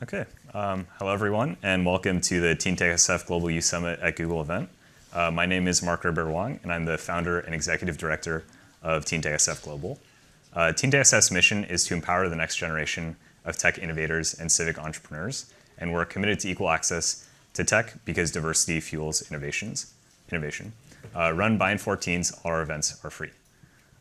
Okay. Hello, everyone, and welcome to the TeenTechSF Global Youth Summit at Google event. My name is Mark Wong, and I'm the founder and executive director of TeenTechSF Global. TeenTechSF's mission is to empower the next generation of tech innovators and civic entrepreneurs, and we're committed to equal access to tech because diversity fuels innovation. Run by and for teens, all our events are free.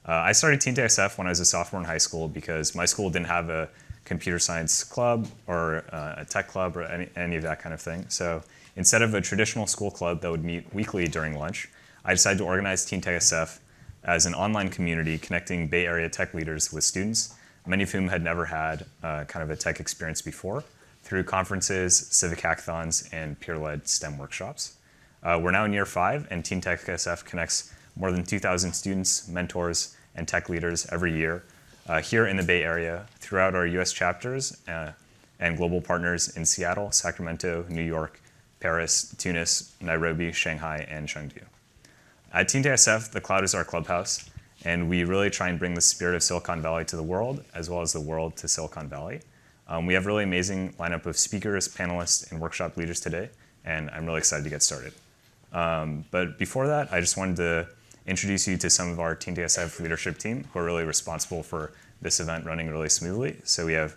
I started TeenTechSF when I was a sophomore in high school because my school didn't have a computer science club or a tech club or any of that kind of thing. So instead of a traditional school club that would meet weekly during lunch, I decided to organize TeenTechSF as an online community connecting Bay Area tech leaders with students, many of whom had never had kind of a tech experience before, through conferences, civic hackathons, and peer-led STEM workshops. We're now in year 5, and TeenTechSF connects more than 2,000 students, mentors, and tech leaders every year here in the Bay Area, throughout our US chapters and global partners in Seattle, Sacramento, New York, Paris, Tunis, Nairobi, Shanghai, and Chengdu. At TeenTechSF, the cloud is our clubhouse, and we really try and bring the spirit of Silicon Valley to the world, as well as the world to Silicon Valley. We have a really amazing lineup of speakers, panelists, and workshop leaders today, and I'm really excited to get started. But before that, I just wanted to introduce you to some of our TeenTechSF leadership team who are really responsible for this event running really smoothly. So we have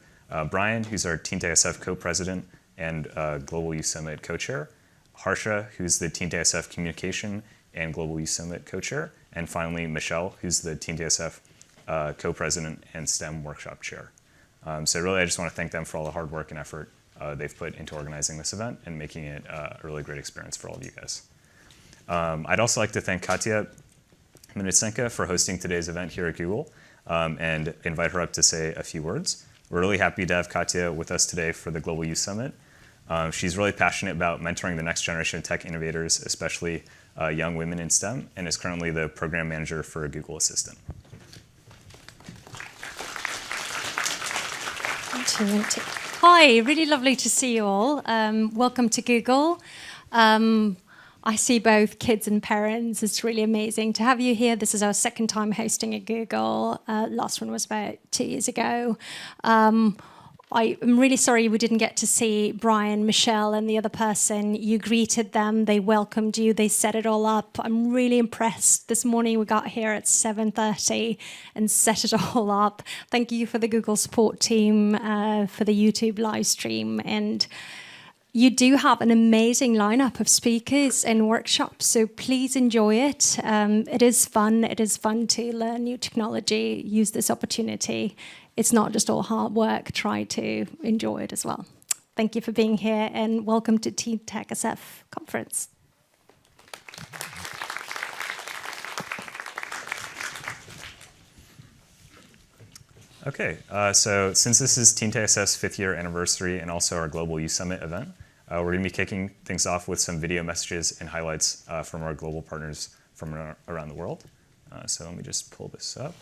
Brian, who's our TeenTechSF co-president and Global Youth Summit co-chair, Harsha, who's the TeenTechSF communication and Global Youth Summit co-chair, and finally Michelle, who's the TeenTechSF co-president and STEM workshop chair. So really, I just want to thank them for all the hard work and effort they've put into organizing this event and making it a really great experience for all of you guys. I'd also like to thank Katya Minitsenka for hosting today's event here at Google and invite her up to say a few words. We're really happy to have Katya with us today for the Global Youth Summit. She's really passionate about mentoring the next generation of tech innovators, especially young women in STEM, and is currently the program manager for Google Assistant. Hi, really lovely to see you all. Welcome to Google. I see both kids and parents. It's really amazing to have you here. This is our second time hosting at Google. Last one was about 2 years ago. I'm really sorry we didn't get to see Brian, Michelle, and the other person. You greeted them, they welcomed you, they set it all up. I'm really impressed. This morning we got here at 7:30 and set it all up. Thank you for the Google support team, for the YouTube live stream. And you do have an amazing lineup of speakers and workshops, so please enjoy it. It is fun. It is fun to learn new technology, use this opportunity. It's not just all hard work. Try to enjoy it as well. Thank you for being here, and welcome to TeenTechSF conference. Okay, so since this is TeenTechSF's 5th year anniversary and also our Global Youth Summit event, we're going to be kicking things off with some video messages and highlights from our global partners from around the world. So let me just pull this up.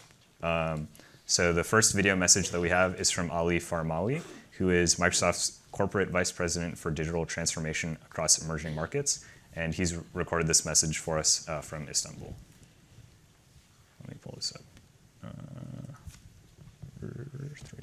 So the first video message that we have is from Ali Farmawi, who is Microsoft's Corporate Vice President for Digital Transformation across emerging markets. And he's recorded this message for us from Istanbul. Let me pull this up. 3.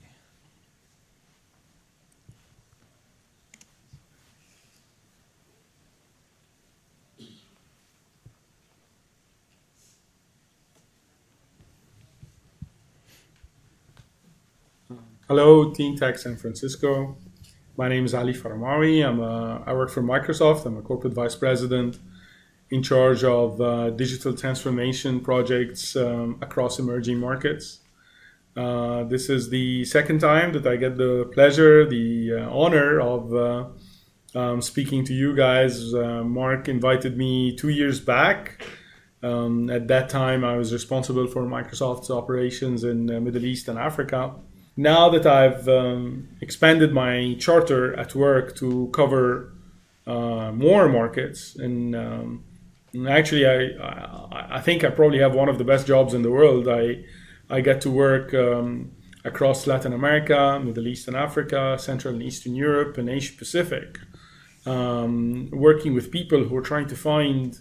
Hello, TeenTech San Francisco. My name is Ali Faramawi. I work for Microsoft. I'm a corporate vice president in charge of digital transformation projects across emerging markets. This is the second time that I get the pleasure, the honor of speaking to you guys. Mark invited me 2 years back. At that time, I was responsible for Microsoft's operations in the Middle East and Africa. Now that I've expanded my charter at work to cover more markets, and actually I think I probably have one of the best jobs in the world. I get to work across Latin America, Middle East and Africa, Central and Eastern Europe, and Asia Pacific, working with people who are trying to find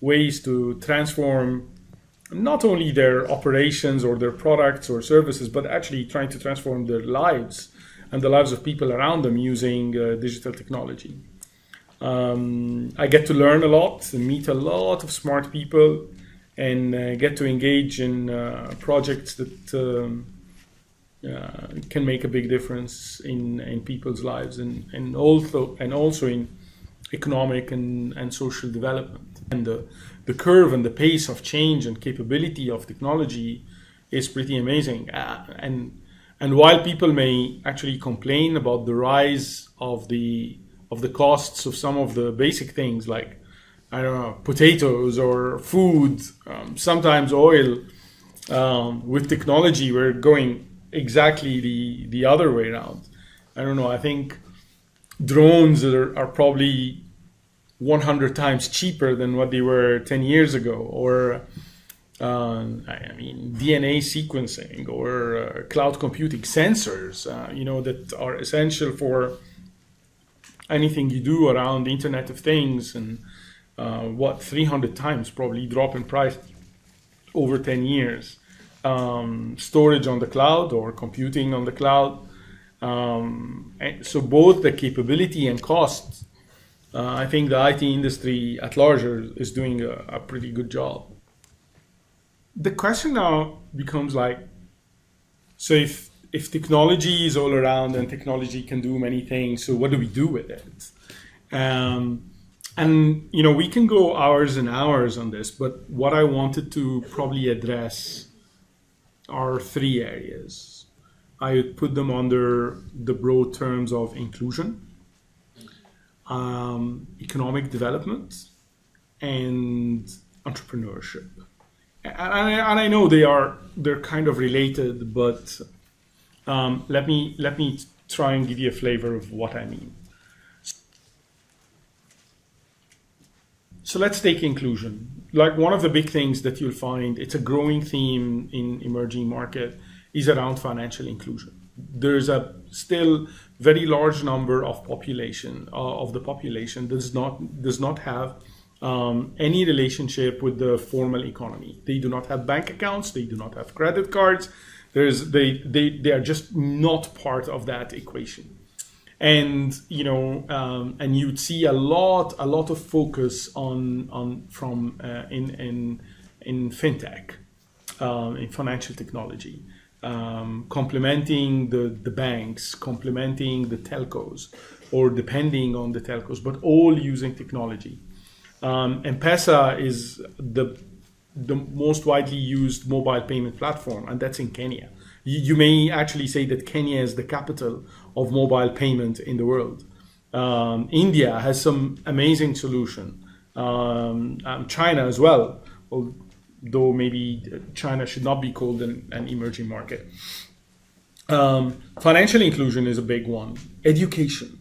ways to transform not only their operations or their products or services, but actually trying to transform their lives and the lives of people around them using digital technology. I get to learn a lot, meet a lot of smart people, and get to engage in projects that can make a big difference in people's lives and also in economic and social development. And the curve and the pace of change and capability of technology is pretty amazing. And while people may actually complain about the rise of the costs of some of the basic things like, I don't know, potatoes or food, sometimes oil, with technology we're going exactly the other way around. I don't know, I think drones are probably 100 times cheaper than what they were 10 years ago, or DNA sequencing or cloud computing sensors, that are essential for anything you do around the Internet of Things, and 300 times probably drop in price over 10 years. Storage on the cloud or computing on the cloud. So both the capability and cost, I think the IT industry at large is doing a pretty good job. The question now becomes like, so if technology is all around and technology can do many things, so what do we do with it? And we can go hours and hours on this, but what I wanted to probably address are three areas. I would put them under the broad terms of inclusion, economic development, and entrepreneurship. And I know they're kind of related, but let me try and give you a flavor of what I mean. So let's take inclusion. Like, one of the big things that you'll find, it's a growing theme in emerging market, is around financial inclusion. There's a still very large number of the population does not have any relationship with the formal economy. They do not have bank accounts. They do not have credit cards. They are just not part of that equation. And and you'd see a lot of focus in fintech, in financial technology, complementing the banks, complementing the telcos, or depending on the telcos, but all using technology. M-Pesa is the most widely used mobile payment platform, and that's in Kenya. You may actually say that Kenya is the capital of mobile payment in the world. India has some amazing solution. China as well, although maybe China should not be called an emerging market. Financial inclusion is a big one. Education,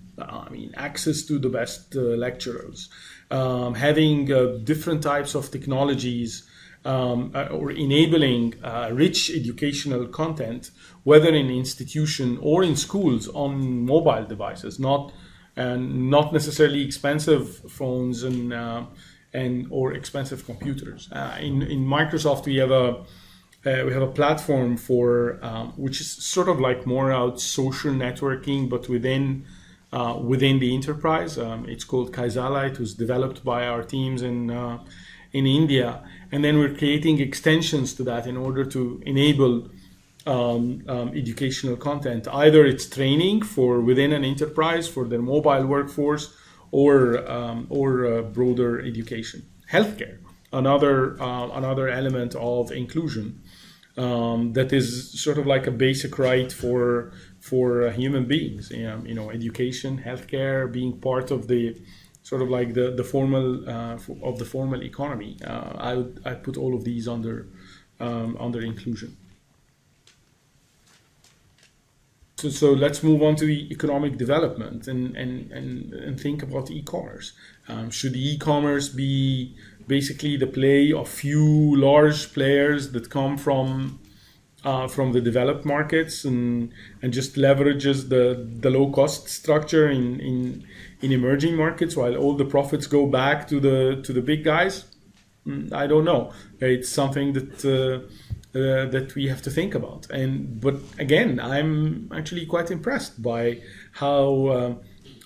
access to the best lecturers, having different types of technologies, or enabling rich educational content, whether in institution or in schools, on mobile devices, not necessarily expensive phones or expensive computers. In Microsoft, we have a platform for which is sort of like more out social networking, but within the enterprise. It's called Kaizala. It was developed by our teams in India, and then we're creating extensions to that in order to enable educational content. Either it's training for within an enterprise for their mobile workforce, or broader education. Healthcare, another element of inclusion, that is sort of like a basic right for human beings. Education, healthcare, being part of the sort of like the formal economy. I put all of these under inclusion. So let's move on to the economic development and think about e-commerce. Should e-commerce be basically the play of few large players that come from the developed markets and just leverages the low cost structure in emerging markets, while all the profits go back to the big guys? I don't know. It's something that that we have to think about. But again, I'm actually quite impressed by how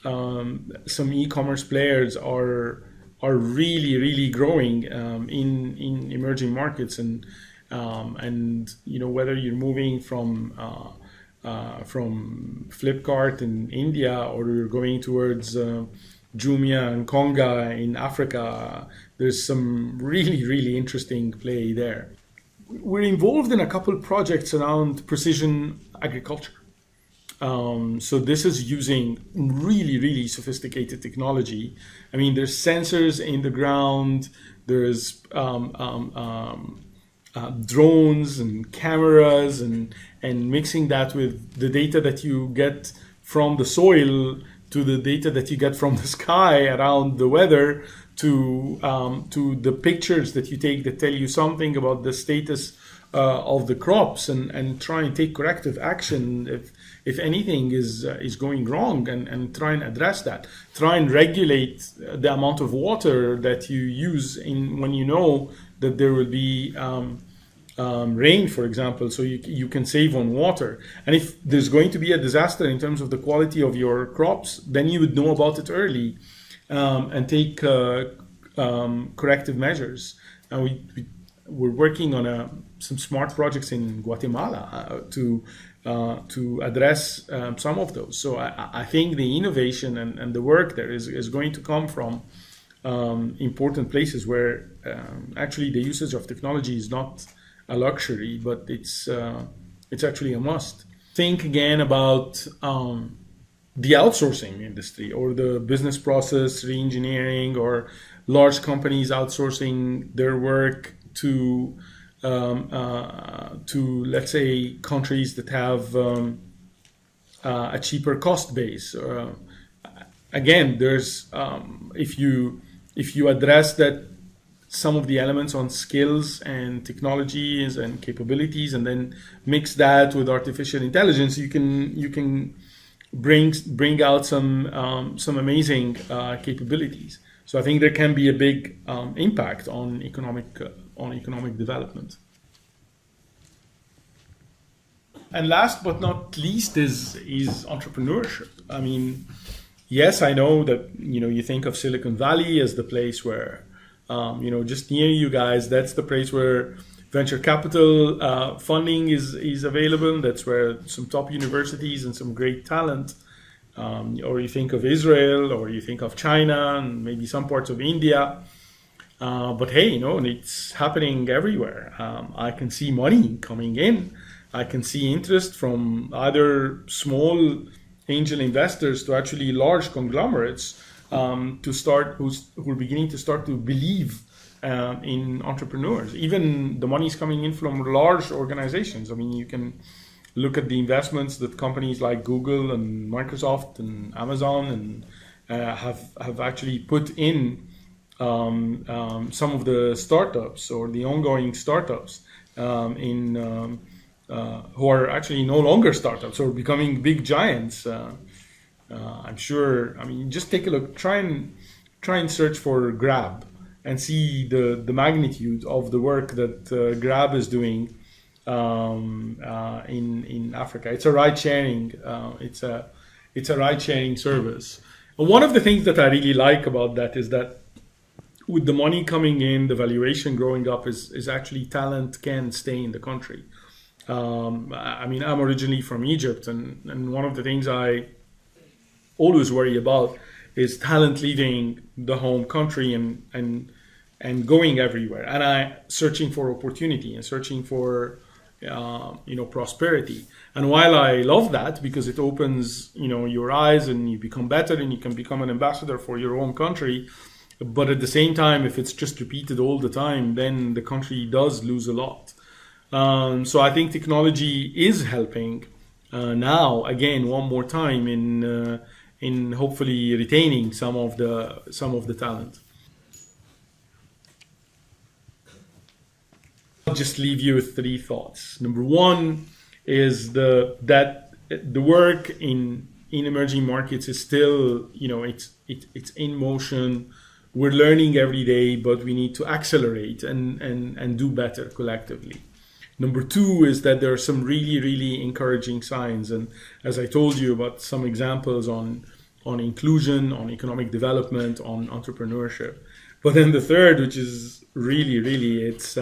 some e-commerce players are really growing in emerging markets, and whether you're moving from Flipkart in India or you're going towards Jumia and Konga in Africa, there's some really interesting play there. We're involved in a couple projects around precision agriculture. So this is using really sophisticated technology. I mean, there's sensors in the ground, there's drones and cameras, and mixing that with the data that you get from the soil to the data that you get from the sky around the weather to the pictures that you take that tell you something about the status of the crops, and try and take corrective action if anything is going wrong, and try and address that. Try and regulate the amount of water that you use when you know that there will be rain, for example, so you can save on water. And if there's going to be a disaster in terms of the quality of your crops, then you would know about it early and take corrective measures. And we're working on some smart projects in Guatemala to address some of those. So I think the innovation and the work there is going to come from important places where actually the usage of technology is not a luxury, but it's actually a must. Think again about the outsourcing industry, or the business process reengineering, or large companies outsourcing their work to let's say countries that have a cheaper cost base. Again, there's if you address that, some of the elements on skills and technologies and capabilities, and then mix that with artificial intelligence, you can bring out some amazing capabilities. So I think there can be a big impact on economic development. And last but not least is entrepreneurship. I mean, yes, I know that you think of Silicon Valley as the place where just near you guys, that's the place where venture capital funding is available. That's where some top universities and some great talent. Or you think of Israel, or you think of China, and maybe some parts of India. But hey, it's happening everywhere. I can see money coming in. I can see interest from either small angel investors to actually large conglomerates who are beginning to start to believe in entrepreneurs. Even the money is coming in from large organizations. I mean, you can look at the investments that companies like Google and Microsoft and Amazon and have actually put in some of the startups, or the ongoing startups who are actually no longer startups or becoming big giants. I'm sure. I mean, just take a look. Try and search for Grab and see the magnitude of the work that Grab is doing in Africa. It's a ride sharing. It's a ride sharing service. And one of the things that I really like about that is that with the money coming in, the valuation growing up is actually talent can stay in the country. I mean, I'm originally from Egypt, and one of the things I always worry about is talent leaving the home country and going everywhere, and searching for opportunity and searching for prosperity. And while I love that because it opens your eyes and you become better and you can become an ambassador for your own country, but at the same time, if it's just repeated all the time, then the country does lose a lot. So I think technology is helping now, again, one more time in hopefully retaining some of the talent. I'll just leave you with 3 thoughts. Number one is that the work in emerging markets is still, it's in motion. We're learning every day, but we need to accelerate and do better collectively. Number two is that there are some really, really encouraging signs. And as I told you about some examples on inclusion, on economic development, on entrepreneurship. But then the third, which is really, really, it's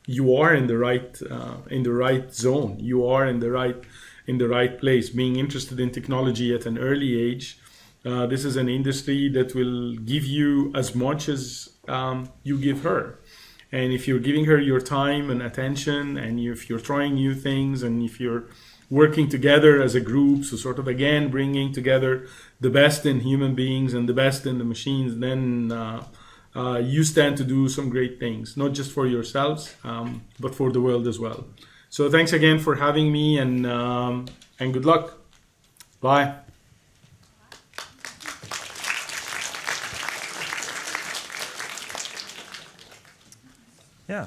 you are in the right zone. You are in the right place. Being interested in technology at an early age, this is an industry that will give you as much as you give her. And if you're giving her your time and attention, and if you're trying new things, and if you're working together as a group, so sort of again bringing together the best in human beings and the best in the machines, then you stand to do some great things, not just for yourselves, but for the world as well. So thanks again for having me, and good luck. Bye. Yeah,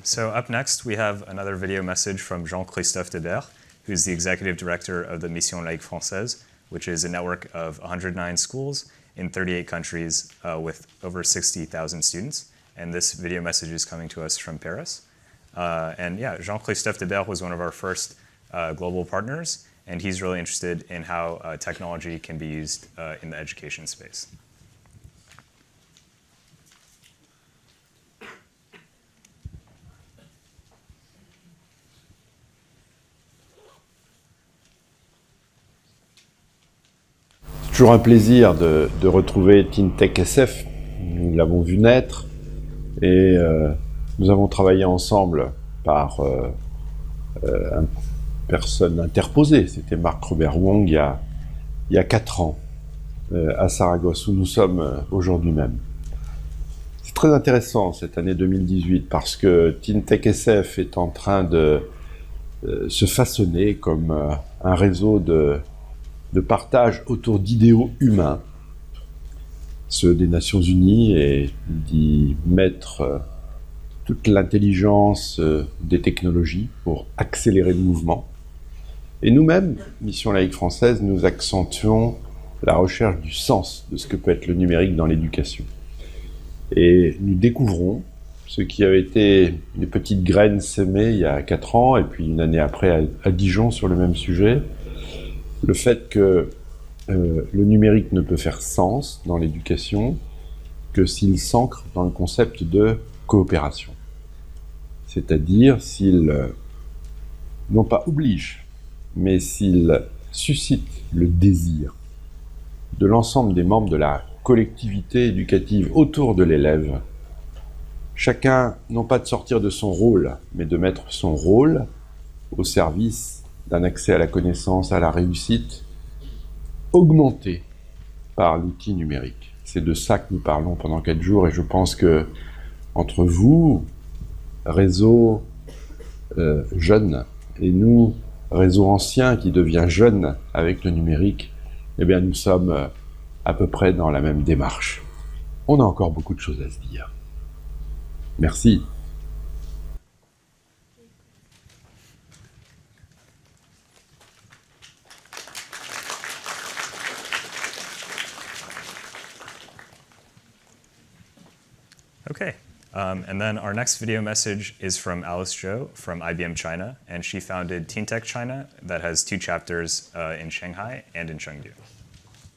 so up next we have another video message from Jean-Christophe Debert, who's the Executive Director of the Mission Laïque Française, which is a network of 109 schools in 38 countries with over 60,000 students. And this video message is coming to us from Paris. And yeah, Jean-Christophe Debert was one of our first global partners, and he's really interested in how technology can be used in the education space. Toujours un plaisir de retrouver TeenTechSF. Nous l'avons vu naître et nous avons travaillé ensemble par une personne interposée. C'était Marc-Robert Wong il y a 4 ans à Saragosse, où nous sommes aujourd'hui même. C'est très intéressant cette année 2018 parce que TeenTechSF est en train de se façonner comme un réseau de partage autour d'idéaux humains, ceux des Nations Unies, et d'y mettre toute l'intelligence des technologies pour accélérer le mouvement. Et nous-mêmes, Mission Laïque Française, nous accentuons la recherche du sens de ce que peut être le numérique dans l'éducation. Et nous découvrons ce qui avait été des petites graines semées il y a 4 ans, et puis une année après à Dijon sur le même sujet, le fait que le numérique ne peut faire sens dans l'éducation que s'il s'ancre dans le concept de coopération. C'est-à-dire s'il, non pas oblige, mais s'il suscite le désir de l'ensemble des membres de la collectivité éducative autour de l'élève, chacun, non pas de sortir de son rôle, mais de mettre son rôle au service d'un accès à la connaissance, à la réussite, augmenté par l'outil numérique. C'est de ça que nous parlons pendant 4 jours, et je pense que entre vous, réseau jeune, et nous, réseau ancien qui devient jeune avec le numérique, eh bien nous sommes à peu près dans la même démarche. On a encore beaucoup de choses à se dire. Merci. Okay, and then our next video message is from Alice Zhou from IBM China, and she founded TeenTech China that has 2 chapters in Shanghai and in Chengdu.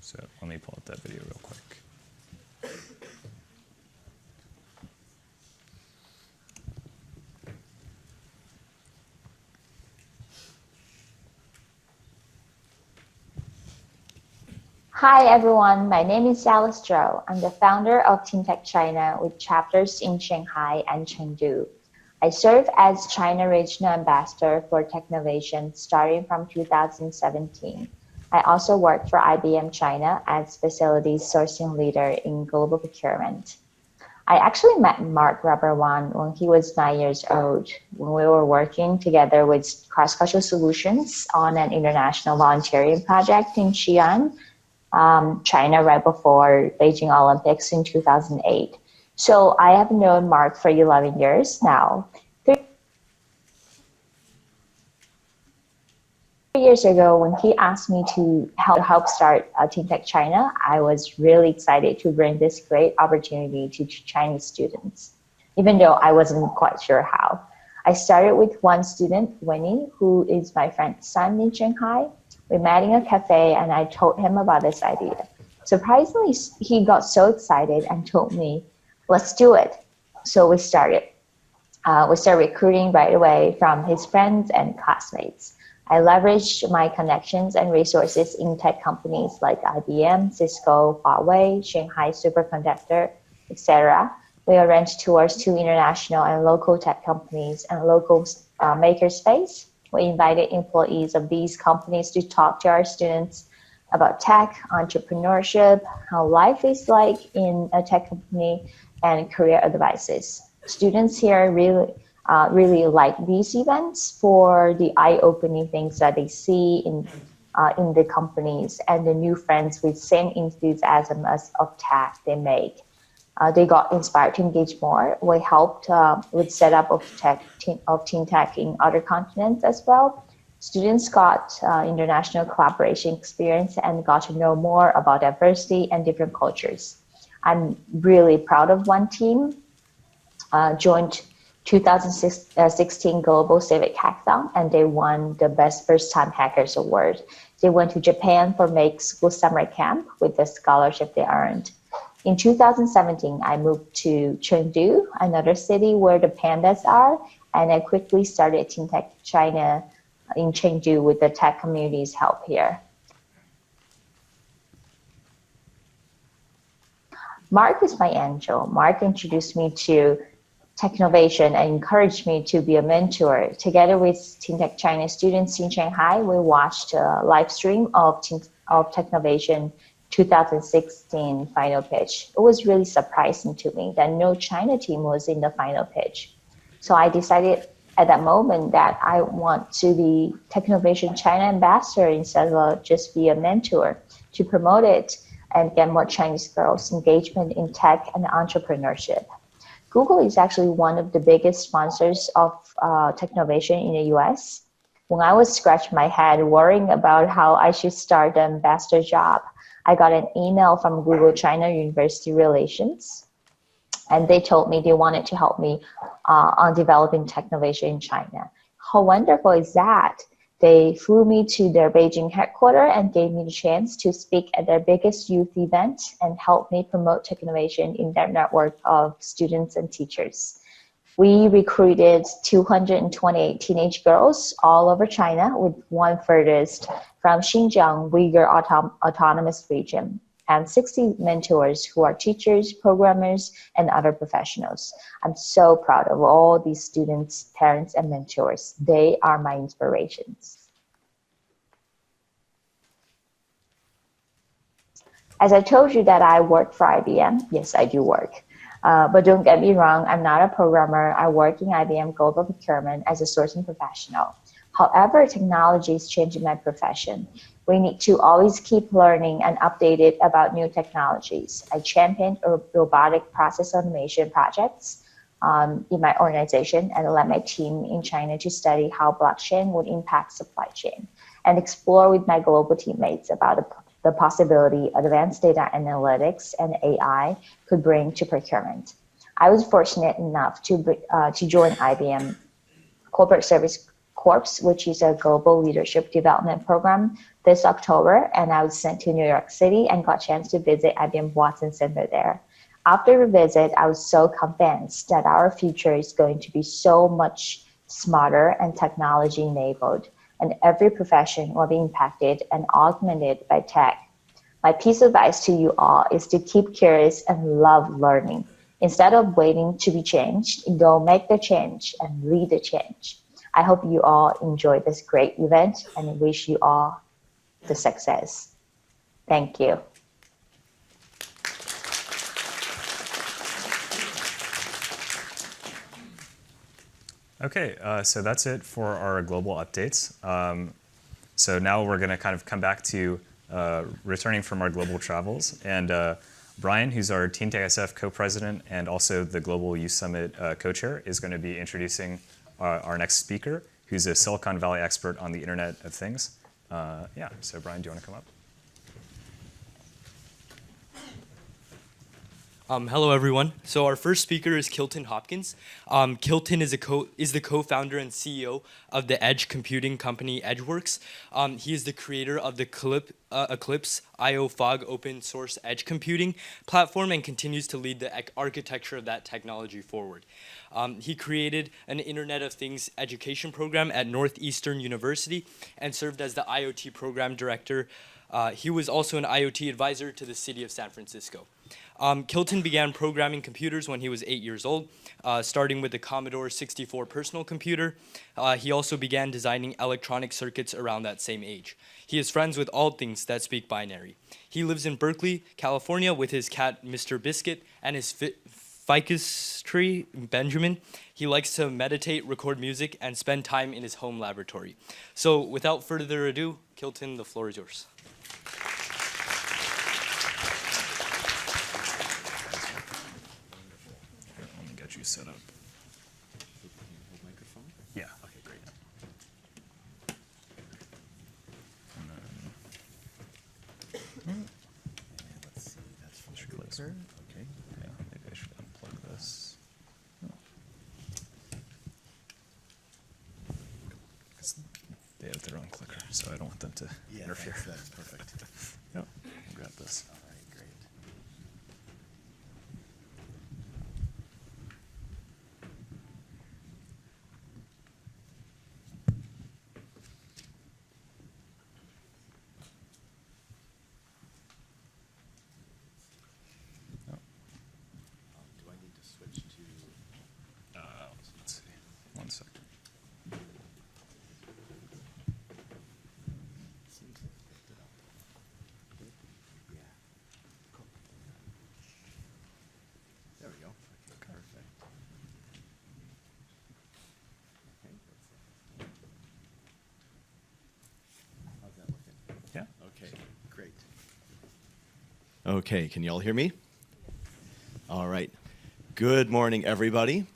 So let me pull up that video real quick. Hi everyone, my name is Alice Zhou. I'm the founder of TeenTech China with chapters in Shanghai and Chengdu. I serve as China Regional Ambassador for Technovation starting from 2017. I also work for IBM China as Facilities Sourcing Leader in Global Procurement. I actually met Mark Rubberwan when he was 9 years old, when we were working together with Cross-Cultural Solutions on an international volunteering project in Xi'an, China, right before Beijing Olympics in 2008. So I have known Mark for 11 years now. 3 years ago, when he asked me to help start TeenTech China, I was really excited to bring this great opportunity to Chinese students, even though I wasn't quite sure how. I started with one student, Winnie, who is my friend's son in Shanghai. We met in a cafe and I told him about this idea. Surprisingly, he got so excited and told me, let's do it. So we started. We started recruiting right away from his friends and classmates. I leveraged my connections and resources in tech companies like IBM, Cisco, Huawei, Shanghai Superconductor, etc. We arranged tours to international and local tech companies and local makerspace. We invited employees of these companies to talk to our students about tech, entrepreneurship, how life is like in a tech company, and career advices. Students here really like these events for the eye-opening things that they see in the companies and the new friends with same enthusiasm as of tech they make. They got inspired to engage more. We helped with setup of teen tech in other continents as well. Students got international collaboration experience and got to know more about diversity and different cultures. I'm really proud of one team. Joined 2016 Global Civic Hackathon, and they won the Best First Time Hackers Award. They went to Japan for Make School Summer Camp with the scholarship they earned. In 2017, I moved to Chengdu, another city where the pandas are, and I quickly started TeenTech China in Chengdu with the tech community's help here. Mark is my angel. Mark introduced me to Technovation and encouraged me to be a mentor. Together with TeenTech China students in Shanghai, we watched a live stream of Technovation 2016 final pitch. It was really surprising to me that no China team was in the final pitch. So I decided at that moment that I want to be Technovation China ambassador instead of just be a mentor to promote it and get more Chinese girls engagement in tech and entrepreneurship. Google is actually one of the biggest sponsors of Technovation in the US. When I was scratching my head worrying about how I should start the ambassador job, I got an email from Google China University Relations, and they told me they wanted to help me on developing Technovation in China. How wonderful is that? They flew me to their Beijing headquarters and gave me the chance to speak at their biggest youth event and help me promote Technovation in their network of students and teachers. We recruited 228 teenage girls all over China, with one furthest from Xinjiang Uyghur Autonomous Region, and 60 mentors who are teachers, programmers, and other professionals. I'm so proud of all these students, parents, and mentors. They are my inspirations. As I told you that I work for IBM, yes, I do work. But don't get me wrong, I'm not a programmer. I work in IBM Global Procurement as a sourcing professional. However, technology is changing my profession. We need to always keep learning and updated about new technologies. I championed robotic process automation projects in my organization and led my team in China to study how blockchain would impact supply chain and explore with my global teammates about the possibility advanced data analytics and AI could bring to procurement. I was fortunate enough to join IBM Corporate Service Corps, which is a global leadership development program, this October, and I was sent to New York City and got a chance to visit IBM Watson Center there. After the visit, I was so convinced that our future is going to be so much smarter and technology enabled, and every profession will be impacted and augmented by tech. My piece of advice to you all is to keep curious and love learning. Instead of waiting to be changed, go make the change and lead the change. I hope you all enjoy this great event and wish you all the success. Thank you. Okay, so that's it for our global updates. So now we're going to kind of come back to returning from our global travels. And Brian, who's our TeenTechSF co-president and also the Global Youth Summit co-chair, is going to be introducing our next speaker, who's a Silicon Valley expert on the Internet of Things. Yeah, so Brian, do you want to come up? Hello, everyone. So our first speaker is Kilton Hopkins. Kilton is the co-founder and CEO of the edge computing company EdgeWorks. He is the creator of the Eclipse IO Fog open source edge computing platform and continues to lead the architecture of that technology forward. He created an Internet of Things education program at Northeastern University and served as the IoT program director. He was also an IoT advisor to the city of San Francisco. Kilton began programming computers when he was 8 years old, starting with the Commodore 64 personal computer. He also began designing electronic circuits around that same age. He is friends with all things that speak binary. He lives in Berkeley, California with his cat, Mr. Biscuit, and his ficus tree, Benjamin. He likes to meditate, record music, and spend time in his home laboratory. So without further ado, Kilton, the floor is yours. Let me get you set up. Yeah. Okay, great. And then, Let's see, that's from should we Clicker. Okay. yeah, maybe I should unplug this. Oh. 'Cause they have their own clicker, so I don't want them to Yeah, interfere. that's perfect. Yep. I'll grab this. All right, great. Yep. Do I need to switch to? Let's see. 1 second. Seems to have picked it up. Yeah. Cool. There we go. Okay, perfect. Okay, how's that looking? Yeah. Okay, great. Okay, can you all hear me? All right. Good morning, everybody.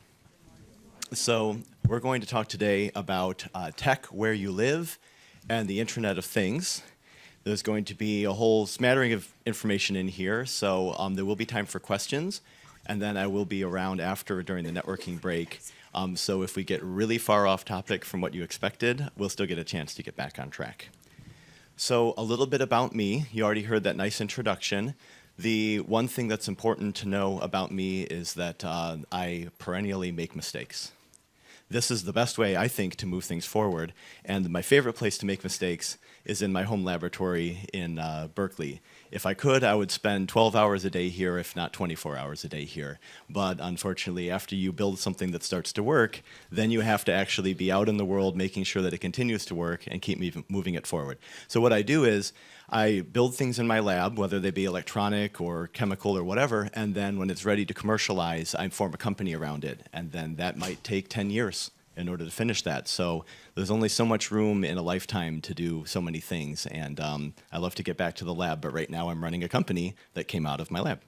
So we're going to talk today about tech where you live and the Internet of Things. There's going to be a whole smattering of information in here, so there will be time for questions, and then I will be around after during the networking break. So if we get really far off topic from what you expected, we'll still get a chance to get back on track. So a little bit about me. You already heard that nice introduction. The one thing that's important to know about me is that I perennially make mistakes. This is the best way, I think, to move things forward. And my favorite place to make mistakes is in my home laboratory in Berkeley. If I could, I would spend 12 hours a day here, if not 24 hours a day here. But unfortunately, after you build something that starts to work, then you have to actually be out in the world making sure that it continues to work and keep moving it forward. So what I do is I build things in my lab, whether they be electronic or chemical or whatever, and then when it's ready to commercialize, I form a company around it. And then that might take 10 years in order to finish that. So there's only so much room in a lifetime to do so many things. And I love to get back to the lab, but right now I'm running a company that came out of my lab.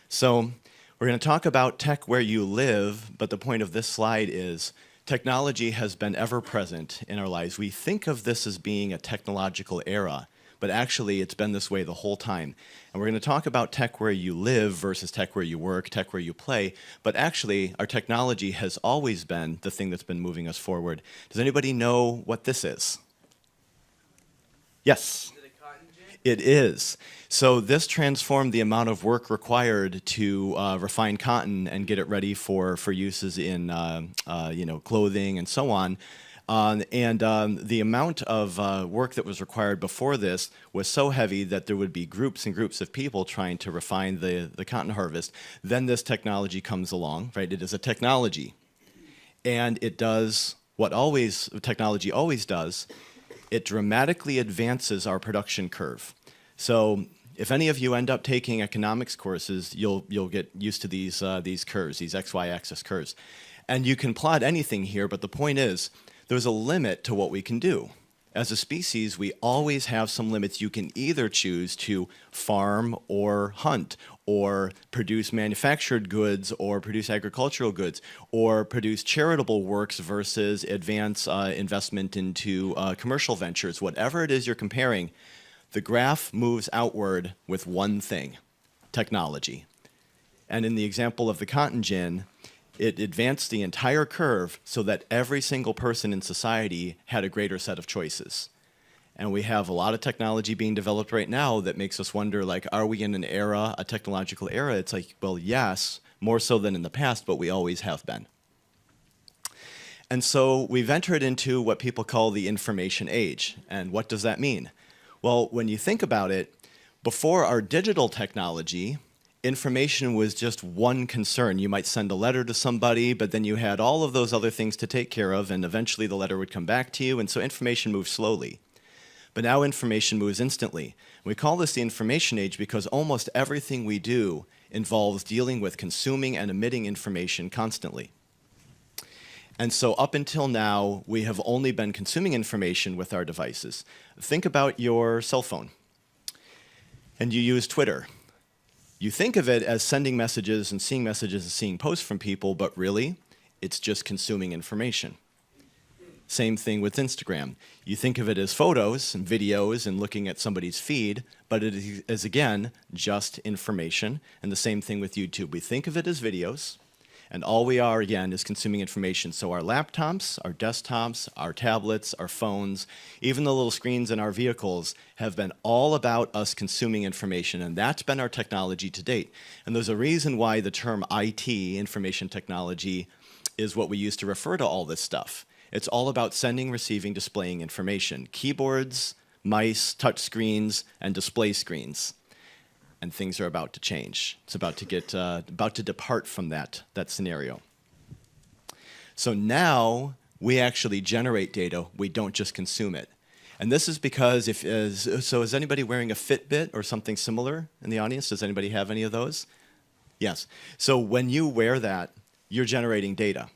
So we're going to talk about tech where you live, but the point of this slide is technology has been ever present in our lives. We think of this as being a technological era, but actually it's been this way the whole time. And we're going to talk about tech where you live versus tech where you work, tech where you play, but actually our technology has always been the thing that's been moving us forward. Does anybody know what this is? Yes. It is. So this transformed the amount of work required to refine cotton and get it ready for uses in clothing and so on. The amount of work that was required before this was so heavy that there would be groups and groups of people trying to refine the cotton harvest. Then this technology comes along, right? It is a technology. And it does what technology always does. It dramatically advances our production curve. So if any of you end up taking economics courses, you'll get used to these curves, these XY axis curves. And you can plot anything here, but the point is, there's a limit to what we can do. As a species, we always have some limits. You can either choose to farm or hunt, or produce manufactured goods, or produce agricultural goods, or produce charitable works versus advance investment into commercial ventures. Whatever it is you're comparing, the graph moves outward with one thing: technology. And in the example of the cotton gin, it advanced the entire curve so that every single person in society had a greater set of choices. And we have a lot of technology being developed right now that makes us wonder, like, are we in an era, a technological era? It's like, well, yes, more so than in the past, but we always have been. And so we've entered into what people call the information age. And what does that mean? Well, when you think about it, before our digital technology, information was just one concern. You might send a letter to somebody, but then you had all of those other things to take care of, and eventually the letter would come back to you, and so information moves slowly. But now information moves instantly. We call this the information age because almost everything we do involves dealing with consuming and emitting information constantly. And so up until now, we have only been consuming information with our devices. Think about your cell phone, and you use Twitter. You think of it as sending messages and seeing posts from people, but really, it's just consuming information. Same thing with Instagram. You think of it as photos and videos and looking at somebody's feed, but it is, again, just information. And the same thing with YouTube. We think of it as videos, and all we are, again, is consuming information. So our laptops, our desktops, our tablets, our phones, even the little screens in our vehicles have been all about us consuming information, and that's been our technology to date. And there's a reason why the term IT, information technology, is what we use to refer to all this stuff. It's all about sending, receiving, displaying information. Keyboards, mice, touch screens, and display screens. And things are about to change. It's about to depart from that scenario. So now we actually generate data. We don't just consume it. And this is because so is anybody wearing a Fitbit or something similar in the audience? Does anybody have any of those? Yes. So when you wear that, you're generating data.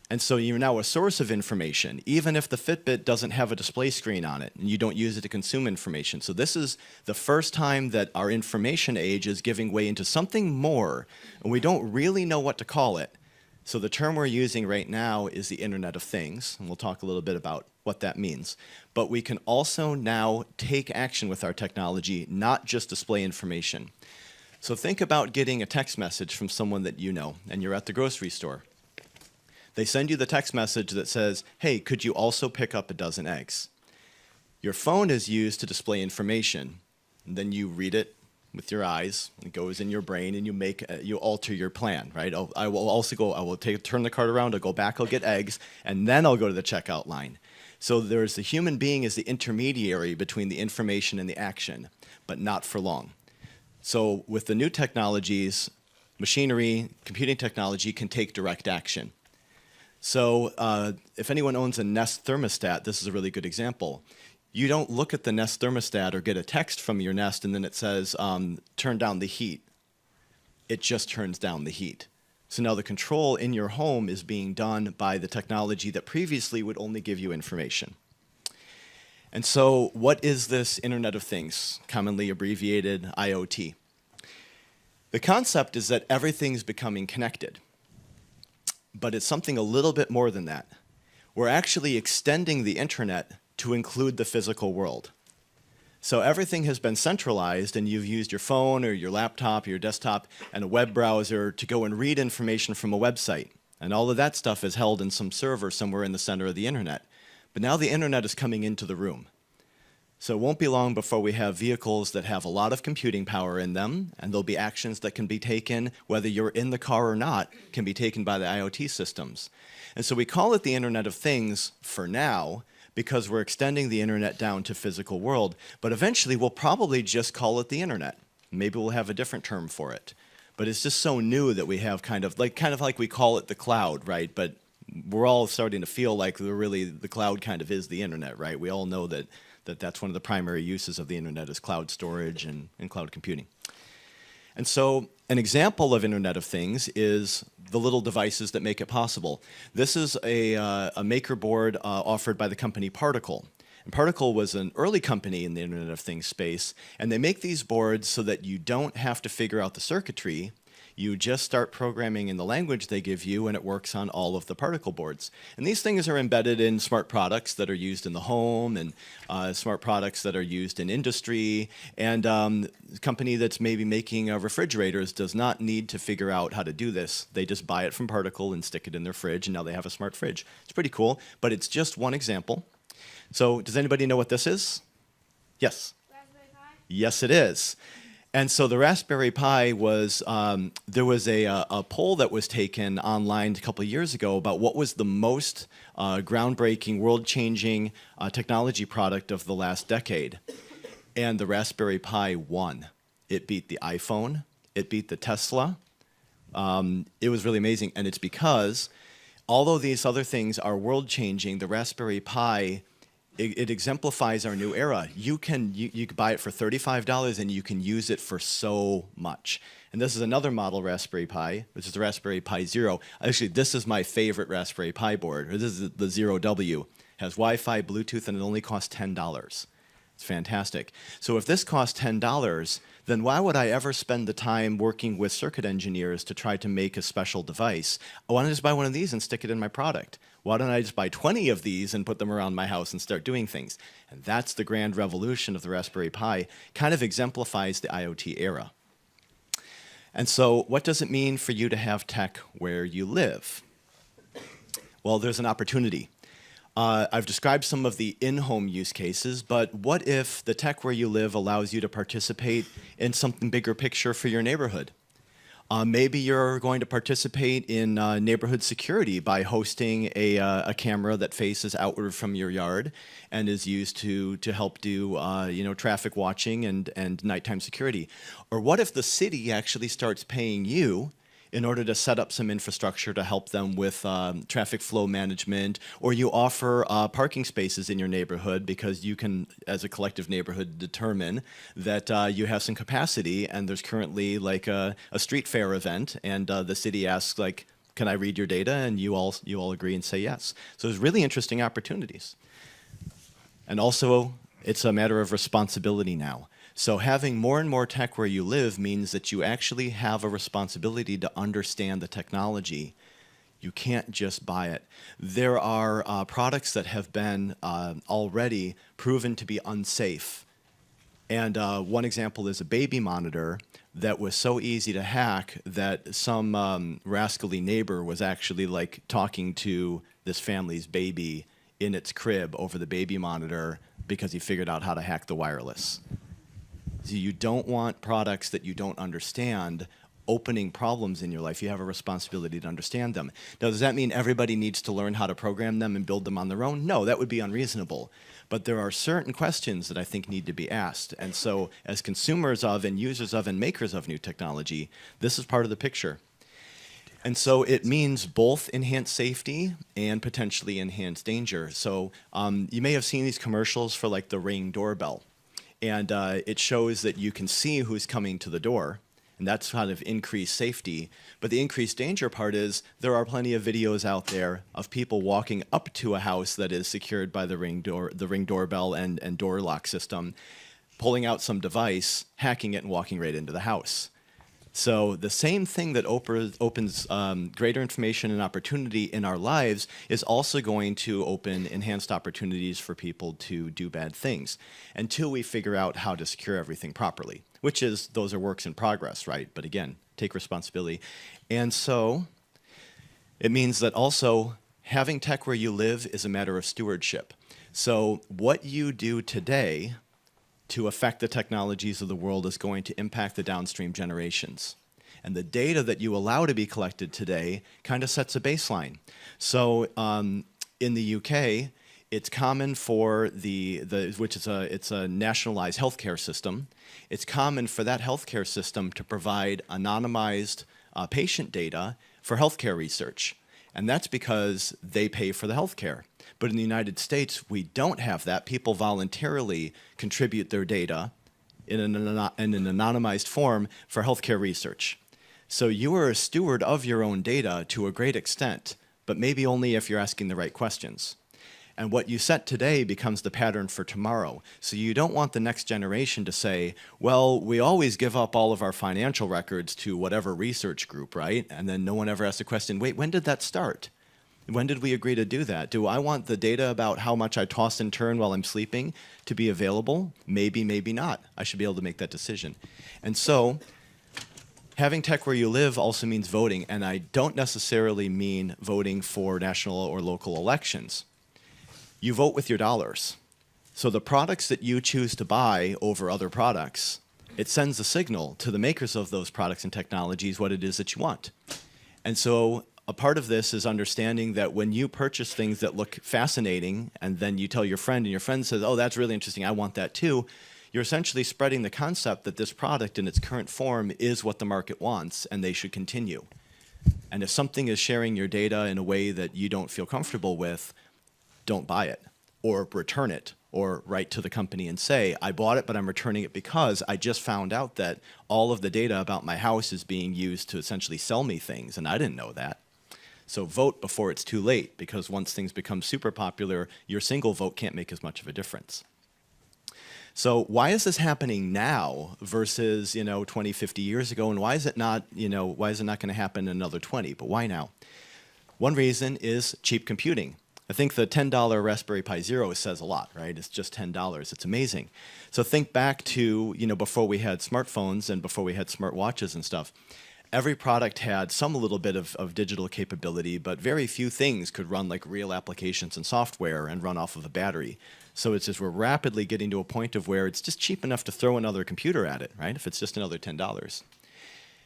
And so you're now a source of information, even if the Fitbit doesn't have a display screen on it and you don't use it to consume information. So this is the first time that our information age is giving way into something more, and we don't really know what to call it. So the term we're using right now is the Internet of Things, and we'll talk a little bit about what that means. But we can also now take action with our technology, not just display information. So think about getting a text message from someone that you know, and you're at the grocery store. They send you the text message that says, hey, could you also pick up a dozen eggs? Your phone is used to display information, and then you read it with your eyes, it goes in your brain, and you alter your plan, right? I will turn the cart around, I'll go back, I'll get eggs, and then I'll go to the checkout line. So there's the human being as the intermediary between the information and the action, but not for long. So with the new technologies, machinery, computing technology can take direct action. So if anyone owns a Nest thermostat, this is a really good example. You don't look at the Nest thermostat or get a text from your Nest and then it says, turn down the heat. It just turns down the heat. So now the control in your home is being done by the technology that previously would only give you information. And so what is this Internet of Things, commonly abbreviated IoT? The concept is that everything's becoming connected. But it's something a little bit more than that. We're actually extending the internet to include the physical world. So everything has been centralized, and you've used your phone or your laptop or your desktop and a web browser to go and read information from a website. And all of that stuff is held in some server somewhere in the center of the internet. But now the internet is coming into the room. So it won't be long before we have vehicles that have a lot of computing power in them, and there'll be actions that can be taken, whether you're in the car or not, can be taken by the IoT systems. And so we call it the Internet of Things for now, because we're extending the internet down to physical world, but eventually we'll probably just call it the internet. Maybe we'll have a different term for it. But it's just so new that we have kind of like we call it the cloud, right? But we're all starting to feel like the cloud kind of is the internet, right? We all know that that's one of the primary uses of the internet is cloud storage and cloud computing. And so an example of Internet of Things is the little devices that make it possible. This is a maker board offered by the company Particle. And Particle was an early company in the Internet of Things space, and they make these boards so that you don't have to figure out the circuitry. You just start programming in the language they give you, and it works on all of the particle boards. And these things are embedded in smart products that are used in the home, and smart products that are used in industry. And a company that's maybe making refrigerators does not need to figure out how to do this. They just buy it from Particle and stick it in their fridge, and now they have a smart fridge. It's pretty cool, but it's just one example. So does anybody know what this is? Yes? Raspberry Pi? Yes, it is. And so the Raspberry Pi was, there was a poll that was taken online a couple of years ago about what was the most groundbreaking, world-changing technology product of the last decade. And the Raspberry Pi won. It beat the iPhone. It beat the Tesla. It was really amazing. And it's because, although these other things are world-changing, the Raspberry Pi, it exemplifies our new era. You can buy it for $35 and you can use it for so much. And this is another model Raspberry Pi, which is the Raspberry Pi Zero. Actually, this is my favorite Raspberry Pi board. This is the Zero W. It has Wi-Fi, Bluetooth, and it only costs $10. It's fantastic. So if this costs $10, then why would I ever spend the time working with circuit engineers to try to make a special device? Why don't I just buy one of these and stick it in my product? Why don't I just buy 20 of these and put them around my house and start doing things? And that's the grand revolution of the Raspberry Pi, kind of exemplifies the IoT era. And so what does it mean for you to have tech where you live? Well, there's an opportunity. I've described some of the in-home use cases, but what if the tech where you live allows you to participate in something bigger picture for your neighborhood? Maybe you're going to participate in neighborhood security by hosting a camera that faces outward from your yard and is used to help do traffic watching and nighttime security. Or what if the city actually starts paying you in order to set up some infrastructure to help them with traffic flow management, or you offer parking spaces in your neighborhood because you can, as a collective neighborhood, determine that you have some capacity and there's currently like a street fair event, and the city asks, like, can I read your data? And you all agree and say yes. So there's really interesting opportunities. And also, it's a matter of responsibility now. So having more and more tech where you live means that you actually have a responsibility to understand the technology. You can't just buy it. There are products that have been already proven to be unsafe. And one example is a baby monitor that was so easy to hack that some rascally neighbor was actually like talking to this family's baby in its crib over the baby monitor because he figured out how to hack the wireless. So you don't want products that you don't understand opening problems in your life. You have a responsibility to understand them. Now, does that mean everybody needs to learn how to program them and build them on their own? No, that would be unreasonable. But there are certain questions that I think need to be asked. And so as consumers of and users of and makers of new technology, this is part of the picture. And so it means both enhanced safety and potentially enhanced danger. So you may have seen these commercials for like the Ring doorbell. And it shows that you can see who's coming to the door, and that's kind of increased safety. But the increased danger part is there are plenty of videos out there of people walking up to a house that is secured by the Ring doorbell and door lock system, pulling out some device, hacking it, and walking right into the house. So the same thing that opens greater information and opportunity in our lives is also going to open enhanced opportunities for people to do bad things until we figure out how to secure everything properly, which is, those are works in progress, right? But again, take responsibility. And so it means that also having tech where you live is a matter of stewardship. So what you do today to affect the technologies of the world is going to impact the downstream generations. And the data that you allow to be collected today kind of sets a baseline. So in the UK, it's common for it's a nationalized healthcare system. It's common for that healthcare system to provide anonymized patient data for healthcare research. And that's because they pay for the healthcare. But in the United States, we don't have that. People voluntarily contribute their data in an anonymized form for healthcare research. So you are a steward of your own data to a great extent, but maybe only if you're asking the right questions. And what you set today becomes the pattern for tomorrow. So you don't want the next generation to say, well, we always give up all of our financial records to whatever research group, right? And then no one ever asks the question, wait, when did that start? When did we agree to do that? Do I want the data about how much I toss and turn while I'm sleeping to be available? Maybe, maybe not. I should be able to make that decision. And so having tech where you live also means voting. And I don't necessarily mean voting for national or local elections. You vote with your dollars. So the products that you choose to buy over other products, it sends a signal to the makers of those products and technologies what it is that you want. And so a part of this is understanding that when you purchase things that look fascinating and then you tell your friend and your friend says, oh, that's really interesting, I want that too, you're essentially spreading the concept that this product in its current form is what the market wants and they should continue. And if something is sharing your data in a way that you don't feel comfortable with, don't buy it or return it or write to the company and say, I bought it, but I'm returning it because I just found out that all of the data about my house is being used to essentially sell me things, and I didn't know that. So vote before it's too late, because once things become super popular, your single vote can't make as much of a difference. So why is this happening now versus 20, 50 years ago, and why is it not why is it not going to happen in another 20? But why now? One reason is cheap computing. I think the $10 Raspberry Pi Zero says a lot, right? It's just $10. It's amazing. So think back to, before we had smartphones and before we had smartwatches and stuff. Every product had some little bit of digital capability, but very few things could run like real applications and software and run off of a battery. So it's just we're rapidly getting to a point of where it's just cheap enough to throw another computer at it, right? If it's just another $10.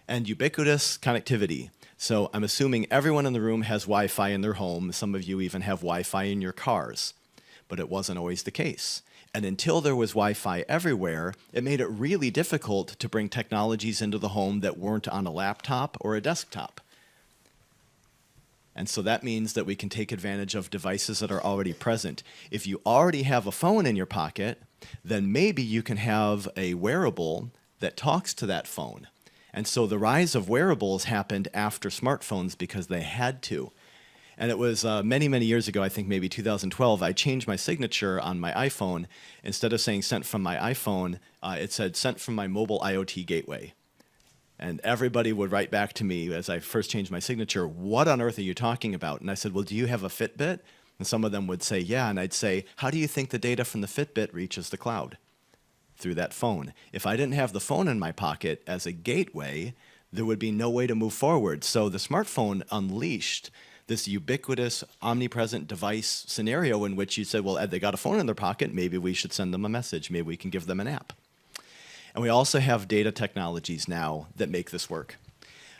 And ubiquitous connectivity. So I'm assuming everyone in the room has Wi-Fi in their home. Some of you even have Wi-Fi in your cars. But it wasn't always the case. And until there was Wi-Fi everywhere, it made it really difficult to bring technologies into the home that weren't on a laptop or a desktop. And so that means that we can take advantage of devices that are already present. If you already have a phone in your pocket, then maybe you can have a wearable that talks to that phone. And so the rise of wearables happened after smartphones because they had to. And it was many, many years ago, I think maybe 2012, I changed my signature on my iPhone. Instead of saying sent from my iPhone, it said sent from my mobile IoT gateway. And everybody would write back to me as I first changed my signature, what on earth are you talking about? And I said, well, do you have a Fitbit? And some of them would say, yeah. And I'd say, how do you think the data from the Fitbit reaches the cloud? Through that phone. If I didn't have the phone in my pocket as a gateway, there would be no way to move forward. So the smartphone unleashed this ubiquitous, omnipresent device scenario in which you said, well, they got a phone in their pocket, maybe we should send them a message, maybe we can give them an app. And we also have data technologies now that make this work.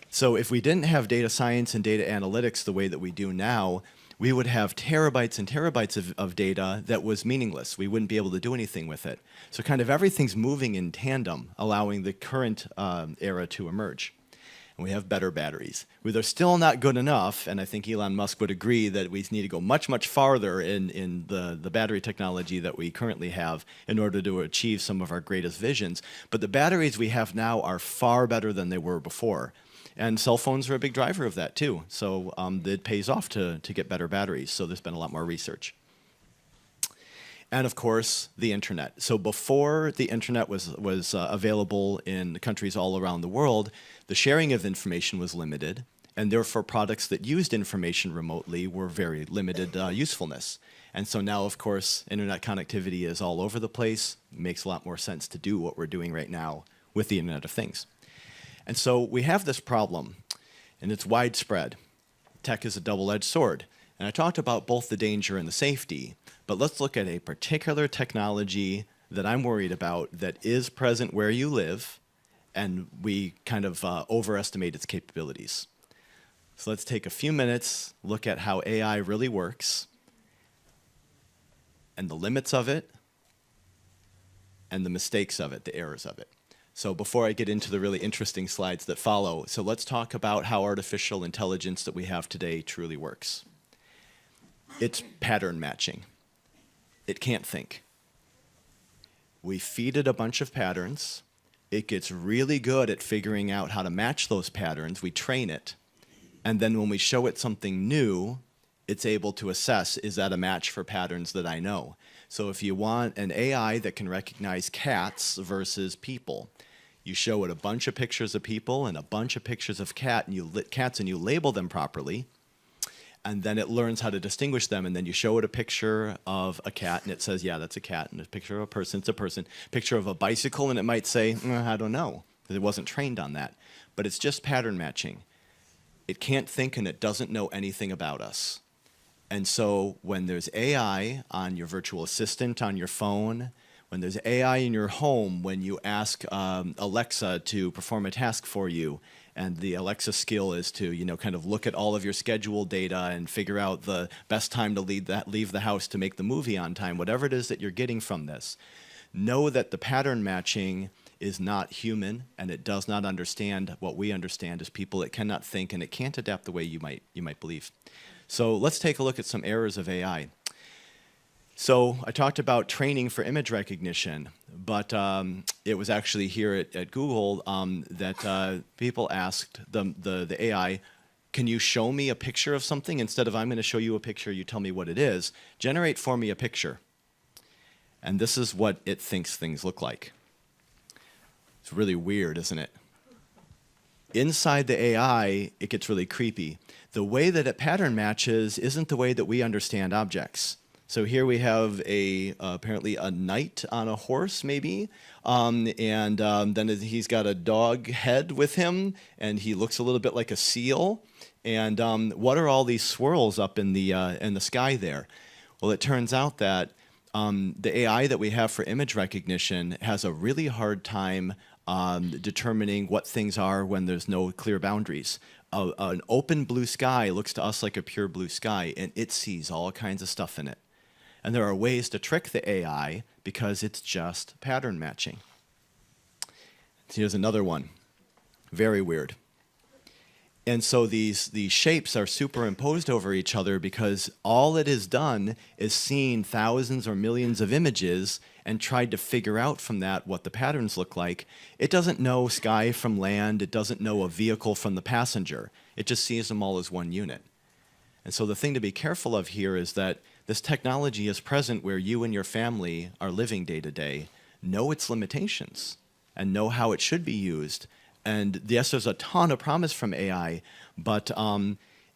So if we didn't have data science and data analytics the way that we do now, we would have terabytes and terabytes of data that was meaningless. We wouldn't be able to do anything with it. So kind of everything's moving in tandem, allowing the current era to emerge. And we have better batteries. They're still not good enough, and I think Elon Musk would agree that we need to go much, much farther in the battery technology that we currently have in order to achieve some of our greatest visions. But the batteries we have now are far better than they were before. And cell phones are a big driver of that too. So it pays off to get better batteries. So there's been a lot more research. And of course, the internet. So before the internet was available in countries all around the world, the sharing of information was limited, and therefore products that used information remotely were very limited usefulness. And so now, of course, internet connectivity is all over the place. It makes a lot more sense to do what we're doing right now with the Internet of Things. And so we have this problem, and it's widespread. Tech is a double-edged sword. And I talked about both the danger and the safety, but let's look at a particular technology that I'm worried about that is present where you live, and we kind of overestimate its capabilities. So let's take a few minutes, look at how AI really works, and the limits of it, and the mistakes of it, the errors of it. So before I get into the really interesting slides that follow, so let's talk about how artificial intelligence that we have today truly works. It's pattern matching. It can't think. We feed it a bunch of patterns. It gets really good at figuring out how to match those patterns. We train it. And then when we show it something new, it's able to assess, is that a match for patterns that I know? So if you want an AI that can recognize cats versus people, you show it a bunch of pictures of people and a bunch of pictures of cats, and you label them properly, and then it learns how to distinguish them, and then you show it a picture of a cat, and it says, yeah, that's a cat, and a picture of a person, it's a person. Picture of a bicycle, and it might say, I don't know, because it wasn't trained on that. But it's just pattern matching. It can't think, and it doesn't know anything about us. And so when there's AI on your virtual assistant on your phone, when there's AI in your home, when you ask Alexa to perform a task for you, and the Alexa skill is to, kind of look at all of your schedule data and figure out the best time to leave the house to make the movie on time, whatever it is that you're getting from this, know that the pattern matching is not human, and it does not understand what we understand as people. It cannot think, and it can't adapt the way you might believe. So let's take a look at some errors of AI. So I talked about training for image recognition, but it was actually here at Google that people asked the AI, can you show me a picture of something? Instead of I'm going to show you a picture, you tell me what it is, generate for me a picture. And this is what it thinks things look like. It's really weird, isn't it? Inside the AI, it gets really creepy. The way that it pattern matches isn't the way that we understand objects. So here we have apparently a knight on a horse, maybe, and then he's got a dog head with him, and he looks a little bit like a seal. And what are all these swirls up in the sky there? Well, it turns out that the AI that we have for image recognition has a really hard time determining what things are when there's no clear boundaries. An open blue sky looks to us like a pure blue sky, and it sees all kinds of stuff in it. And there are ways to trick the AI because it's just pattern matching. Here's another one. Very weird. And so these shapes are superimposed over each other because all it has done is seen thousands or millions of images and tried to figure out from that what the patterns look like. It doesn't know sky from land. It doesn't know a vehicle from the passenger. It just sees them all as one unit. And so the thing to be careful of here is that this technology is present where you and your family are living day to day. Know its limitations and know how it should be used. And yes, there's a ton of promise from AI, but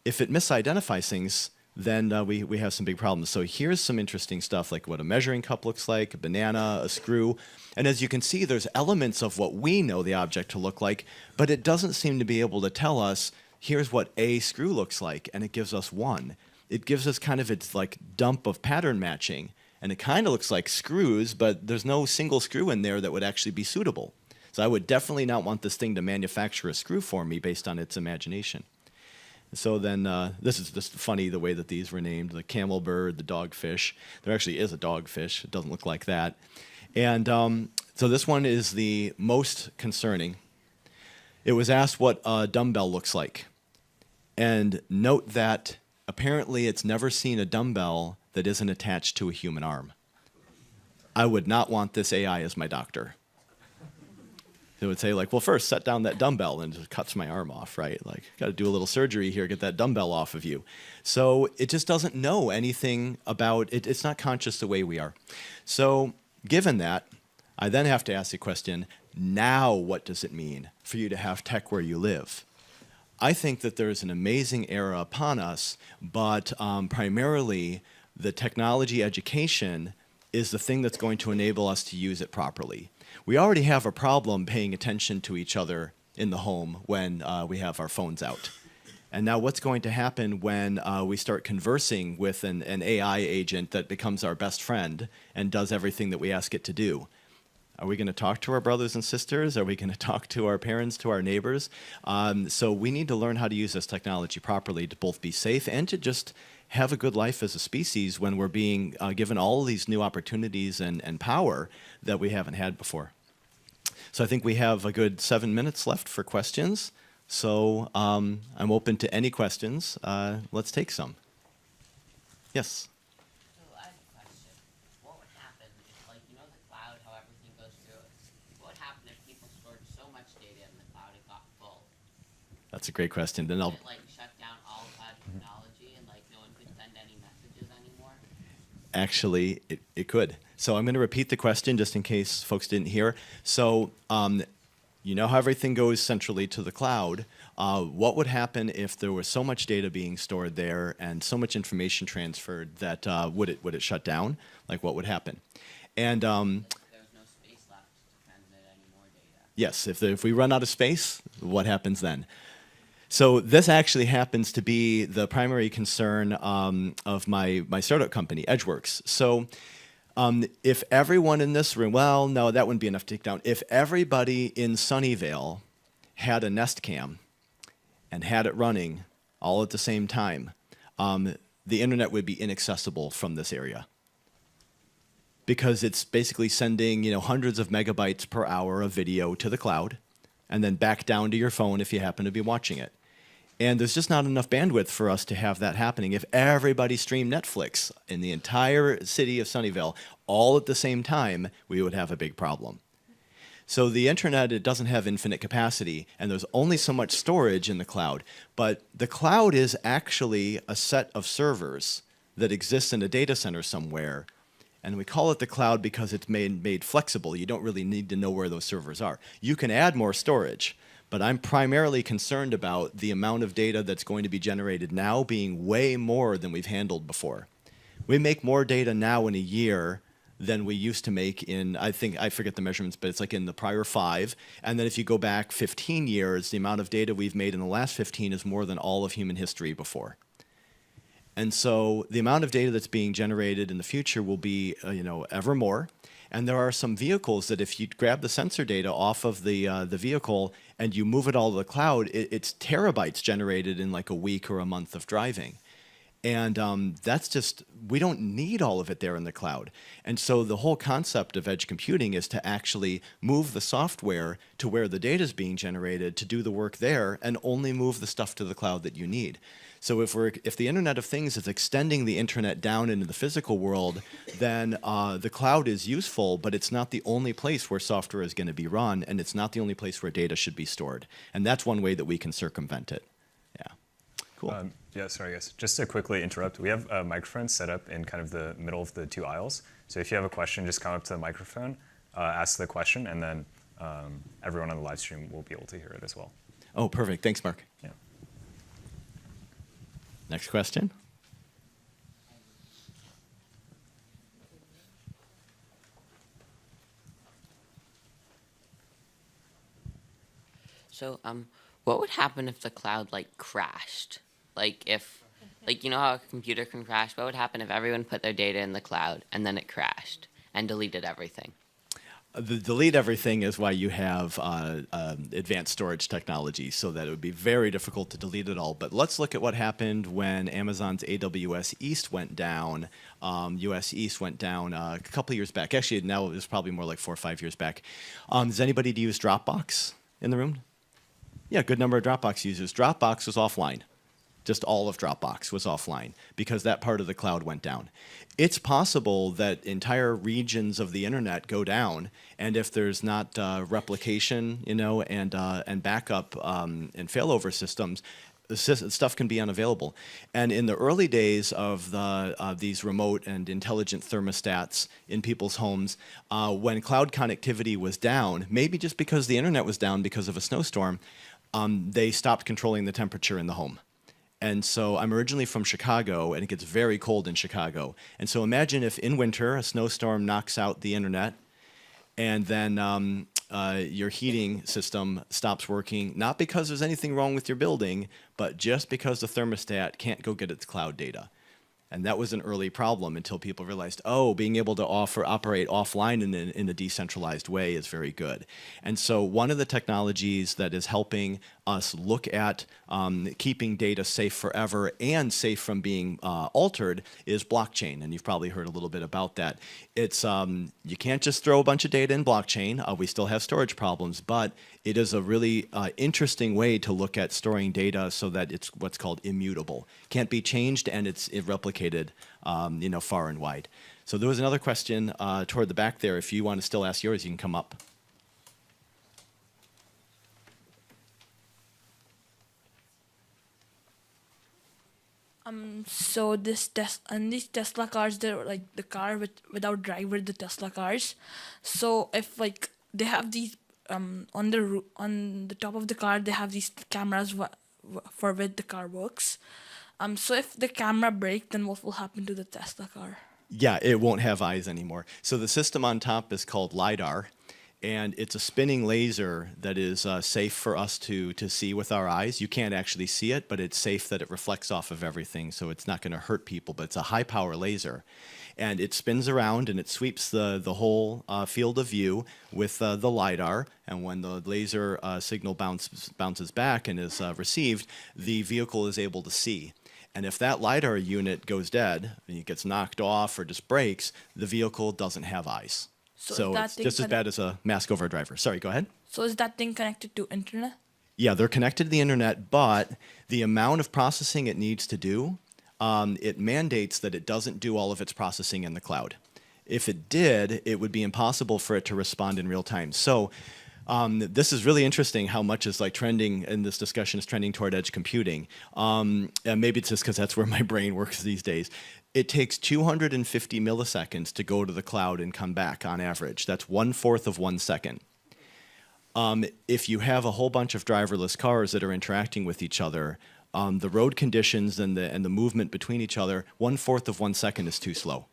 if it misidentifies things, then we have some big problems. So here's some interesting stuff like what a measuring cup looks like, a banana, a screw. And as you can see, there's elements of what we know the object to look like, but it doesn't seem to be able to tell us, here's what a screw looks like, and it gives us one. It gives us kind of its like dump of pattern matching, and it kind of looks like screws, but there's no single screw in there that would actually be suitable. So I would definitely not want this thing to manufacture a screw for me based on its imagination. So then this is just funny the way that these were named, the camel bird, the dogfish. There actually is a dogfish. It doesn't look like that. And so this one is the most concerning. It was asked what a dumbbell looks like. And note that apparently it's never seen a dumbbell that isn't attached to a human arm. I would not want this AI as my doctor. It would say like, well, first set down that dumbbell, and it just cuts my arm off, right? Like, got to do a little surgery here, get that dumbbell off of you. So it just doesn't know anything about it. It's not conscious the way we are. So given that, I then have to ask the question, now what does it mean for you to have tech where you live? I think that there's an amazing era upon us, but primarily the technology education is the thing that's going to enable us to use it properly. We already have a problem paying attention to each other in the home when we have our phones out. And now what's going to happen when we start conversing with an AI agent that becomes our best friend and does everything that we ask it to do? Are we going to talk to our brothers and sisters? Are we going to talk to our parents, to our neighbors? So we need to learn how to use this technology properly to both be safe and to just have a good life as a species when we're being given all these new opportunities and power that we haven't had before. So I think we have a good 7 minutes left for questions. So I'm open to any questions. Let's take some. Yes? So I have a question. What would happen if, like, you know the cloud, how everything goes through it? What would happen if people stored so much data in the cloud it got full? That's a great question. Then I'll... Would it, like, shut down all cloud technology and, like, no one could send Actually, it could. So I'm going to repeat the question just in case folks didn't hear. So you know how everything goes centrally to the cloud. What would happen if there was so much data being stored there and so much information transferred that would it shut down? Like what would happen? And There's no space left to transmit any more data. yes, if we run out of space, what happens then? So this actually happens to be the primary concern of my startup company, Edgeworks. So if everyone in this room, well, no, that wouldn't be enough to take down. If everybody in Sunnyvale had a Nest Cam and had it running all at the same time, the internet would be inaccessible from this area. Because it's basically sending, hundreds of megabytes per hour of video to the cloud and then back down to your phone if you happen to be watching it. And there's just not enough bandwidth for us to have that happening. If everybody streamed Netflix in the entire city of Sunnyvale all at the same time, we would have a big problem. So the internet, it doesn't have infinite capacity, and there's only so much storage in the cloud. But the cloud is actually a set of servers that exists in a data center somewhere. And we call it the cloud because it's made flexible. You don't really need to know where those servers are. You can add more storage. But I'm primarily concerned about the amount of data that's going to be generated now being way more than we've handled before. We make more data now in a year than we used to make in, I forget the measurements, but it's like in the prior 5. And then if you go back 15 years, the amount of data we've made in the last 15 is more than all of human history before. And so the amount of data that's being generated in the future will be, ever more. And there are some vehicles that if you grab the sensor data off of the vehicle and you move it all to the cloud, it's terabytes generated in like a week or a month of driving. And that's just, we don't need all of it there in the cloud. And so the whole concept of edge computing is to actually move the software to where the data is being generated to do the work there and only move the stuff to the cloud that you need. So if the Internet of Things is extending the internet down into the physical world, then the cloud is useful, but it's not the only place where software is going to be run, and it's not the only place where data should be stored. And that's one way that we can circumvent it. Yeah. Cool. Yeah, sorry, guys. Just to quickly interrupt, we have a microphone set up in kind of the middle of the 2 aisles. So if you have a question, just come up to the microphone, ask the question, and then everyone on the live stream will be able to hear it as well. Oh, perfect. Thanks, Mark. Yeah. Next question. So, what would happen if the cloud crashed? You know how a computer can crash? What would happen if everyone put their data in the cloud and then it crashed and deleted everything? The delete everything is why you have advanced storage technology, so that it would be very difficult to delete it all. But let's look at what happened when Amazon's AWS East went down. US East went down a couple of years back. Actually, now it was probably more like 4 or 5 years back. Does anybody use Dropbox in the room? Yeah, good number of Dropbox users. Dropbox was offline. Just all of Dropbox was offline because that part of the cloud went down. It's possible that entire regions of the internet go down, and if there's not replication, and backup and failover systems, stuff can be unavailable. And in the early days of these remote and intelligent thermostats in people's homes, when cloud connectivity was down, maybe just because the internet was down because of a snowstorm, they stopped controlling the temperature in the home. And so I'm originally from Chicago, and it gets very cold in Chicago. And so imagine if in winter a snowstorm knocks out the internet, and then your heating system stops working, not because there's anything wrong with your building, but just because the thermostat can't go get its cloud data. And that was an early problem until people realized, oh, being able to operate offline in a decentralized way is very good. And so one of the technologies that is helping us look at keeping data safe forever and safe from being altered is blockchain. And you've probably heard a little bit about that. It's you can't just throw a bunch of data in blockchain. We still have storage problems, but it is a really interesting way to look at storing data so that it's what's called immutable. Can't be changed, and it's replicated far and wide. So there was another question toward the back there. If you want to still ask yours, you can come up. So these Tesla cars, they're like the car without driver, the Tesla cars. So if like they have these on on the top of the car, they have these cameras for which the car works. So if the camera breaks, then what will happen to the Tesla car? Yeah, it won't have eyes anymore. So the system on top is called LiDAR, and it's a spinning laser that is safe for us to see with our eyes. You can't actually see it, but it's safe that it reflects off of everything, so it's not going to hurt people. But it's a high-power laser, and it spins around and it sweeps the whole field of view with the LiDAR. And when the laser signal bounces back and is received, the vehicle is able to see. And if that LiDAR unit goes dead, and it gets knocked off or just breaks, the vehicle doesn't have eyes. So it's just as bad as a mask over a driver. Sorry, go ahead. So is that thing connected to internet? Yeah, they're connected to the internet, but the amount of processing it needs to do, it mandates that it doesn't do all of its processing in the cloud. If it did, it would be impossible for it to respond in real time. So this is really interesting how much is like trending in this discussion is trending toward edge computing. And maybe it's just because that's where my brain works these days. It takes 250 milliseconds to go to the cloud and come back on average. That's 1/4 of 1 second. If you have a whole bunch of driverless cars that are interacting with each other, the road conditions and the movement between each other, 1/4 of 1 second is too slow.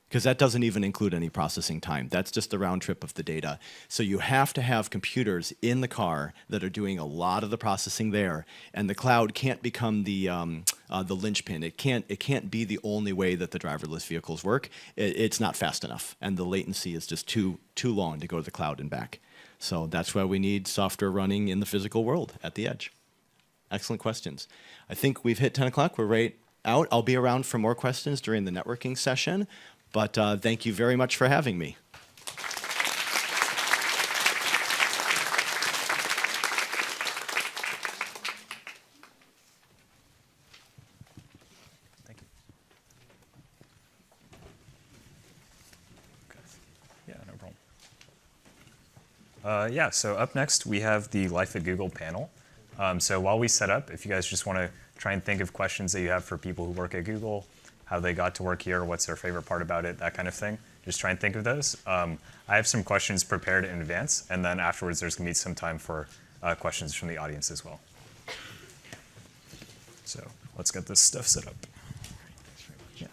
Because that doesn't even include any processing time. That's just the round trip of the data. So you have to have computers in the car that are doing a lot of the processing there, and the cloud can't become the linchpin. It can't be the only way that the driverless vehicles work. It's not fast enough, and the latency is just too long to go to the cloud and back. So that's why we need software running in the physical world at the edge. Excellent questions. I think we've hit 10 o'clock. We're right out. I'll be around for more questions during the networking session. But thank you very much for having me. Thank you. Okay. Yeah, no problem. Yeah, so up next we have the Life at Google panel. So while we set up, if you guys just want to try and think of questions that you have for people who work at Google, how they got to work here, what's their favorite part about it, that kind of thing. Just try and think of those. I have some questions prepared in advance, and then afterwards there's going to be some time for questions from the audience as well. So let's get this stuff set up. Yeah.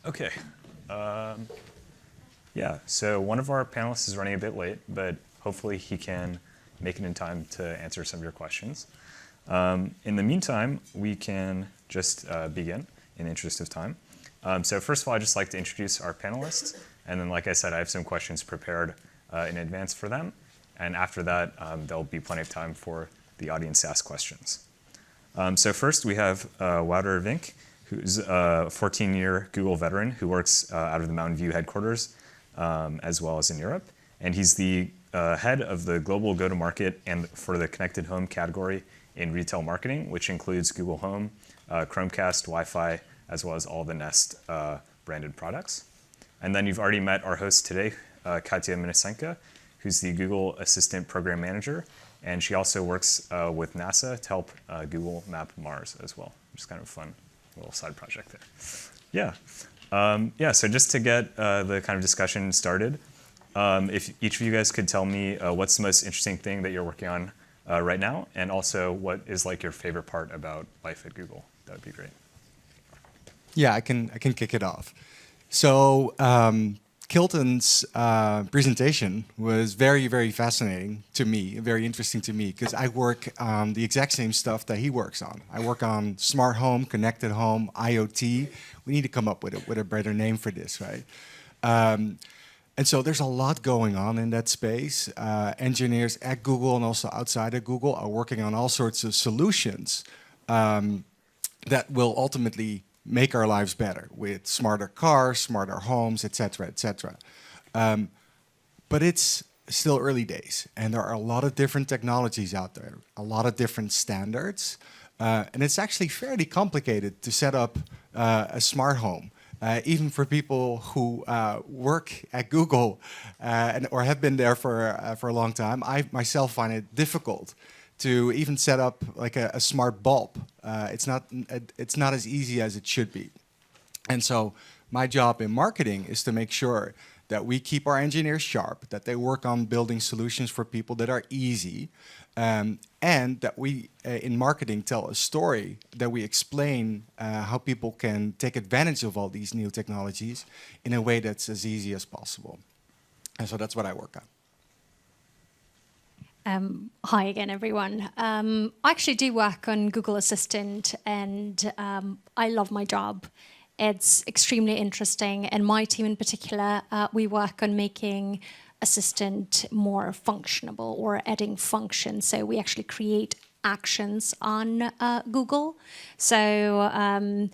Okay. Yeah, so one of our panelists is running a bit late, but hopefully he can make it in time to answer some of your questions. In the meantime, we can just begin in the interest of time. So first of all, I'd just like to introduce our panelists. And then, like I said, I have some questions prepared in advance for them. And after that, there'll be plenty of time for the audience to ask questions. So first, we have Wouter Vink, who's a 14-year Google veteran who works out of the Mountain View headquarters, as well as in Europe. And he's the head of the global go-to-market and for the connected home category in retail marketing, which includes Google Home, Chromecast, Wi-Fi, as well as all the Nest branded products. And then you've already met our host today, Katya Minisenka, who's the Google Assistant Program Manager. And she also works with NASA to help Google map Mars as well, which is kind of a fun little side project there. Yeah, so just to get the kind of discussion started, if each of you guys could tell me what's the most interesting thing that you're working on right now, and also what is like your favorite part about life at Google, that would be great. Yeah, I can kick it off. So Kilton's presentation was very, very fascinating to me, very interesting to me, because I work on the exact same stuff that he works on. I work on smart home, connected home, IoT. We need to come up with a better name for this, right? And so there's a lot going on in that space. Engineers at Google and also outside of Google are working on all sorts of solutions that will ultimately make our lives better with smarter cars, smarter homes, et cetera, et cetera. But it's still early days, and there are a lot of different technologies out there, a lot of different standards, and it's actually fairly complicated to set up a smart home. Even for people who work at Google or have been there for a long time, I myself find it difficult to even set up like a smart bulb. It's not as easy as it should be. And so my job in marketing is to make sure that we keep our engineers sharp, that they work on building solutions for people that are easy, and that we, in marketing, tell a story, that we explain how people can take advantage of all these new technologies in a way that's as easy as possible. And so that's what I work on. Hi again, everyone. I actually do work on Google Assistant, and I love my job. It's extremely interesting, and my team in particular, we work on making Assistant more functionable or adding functions. So we actually create actions on Google. So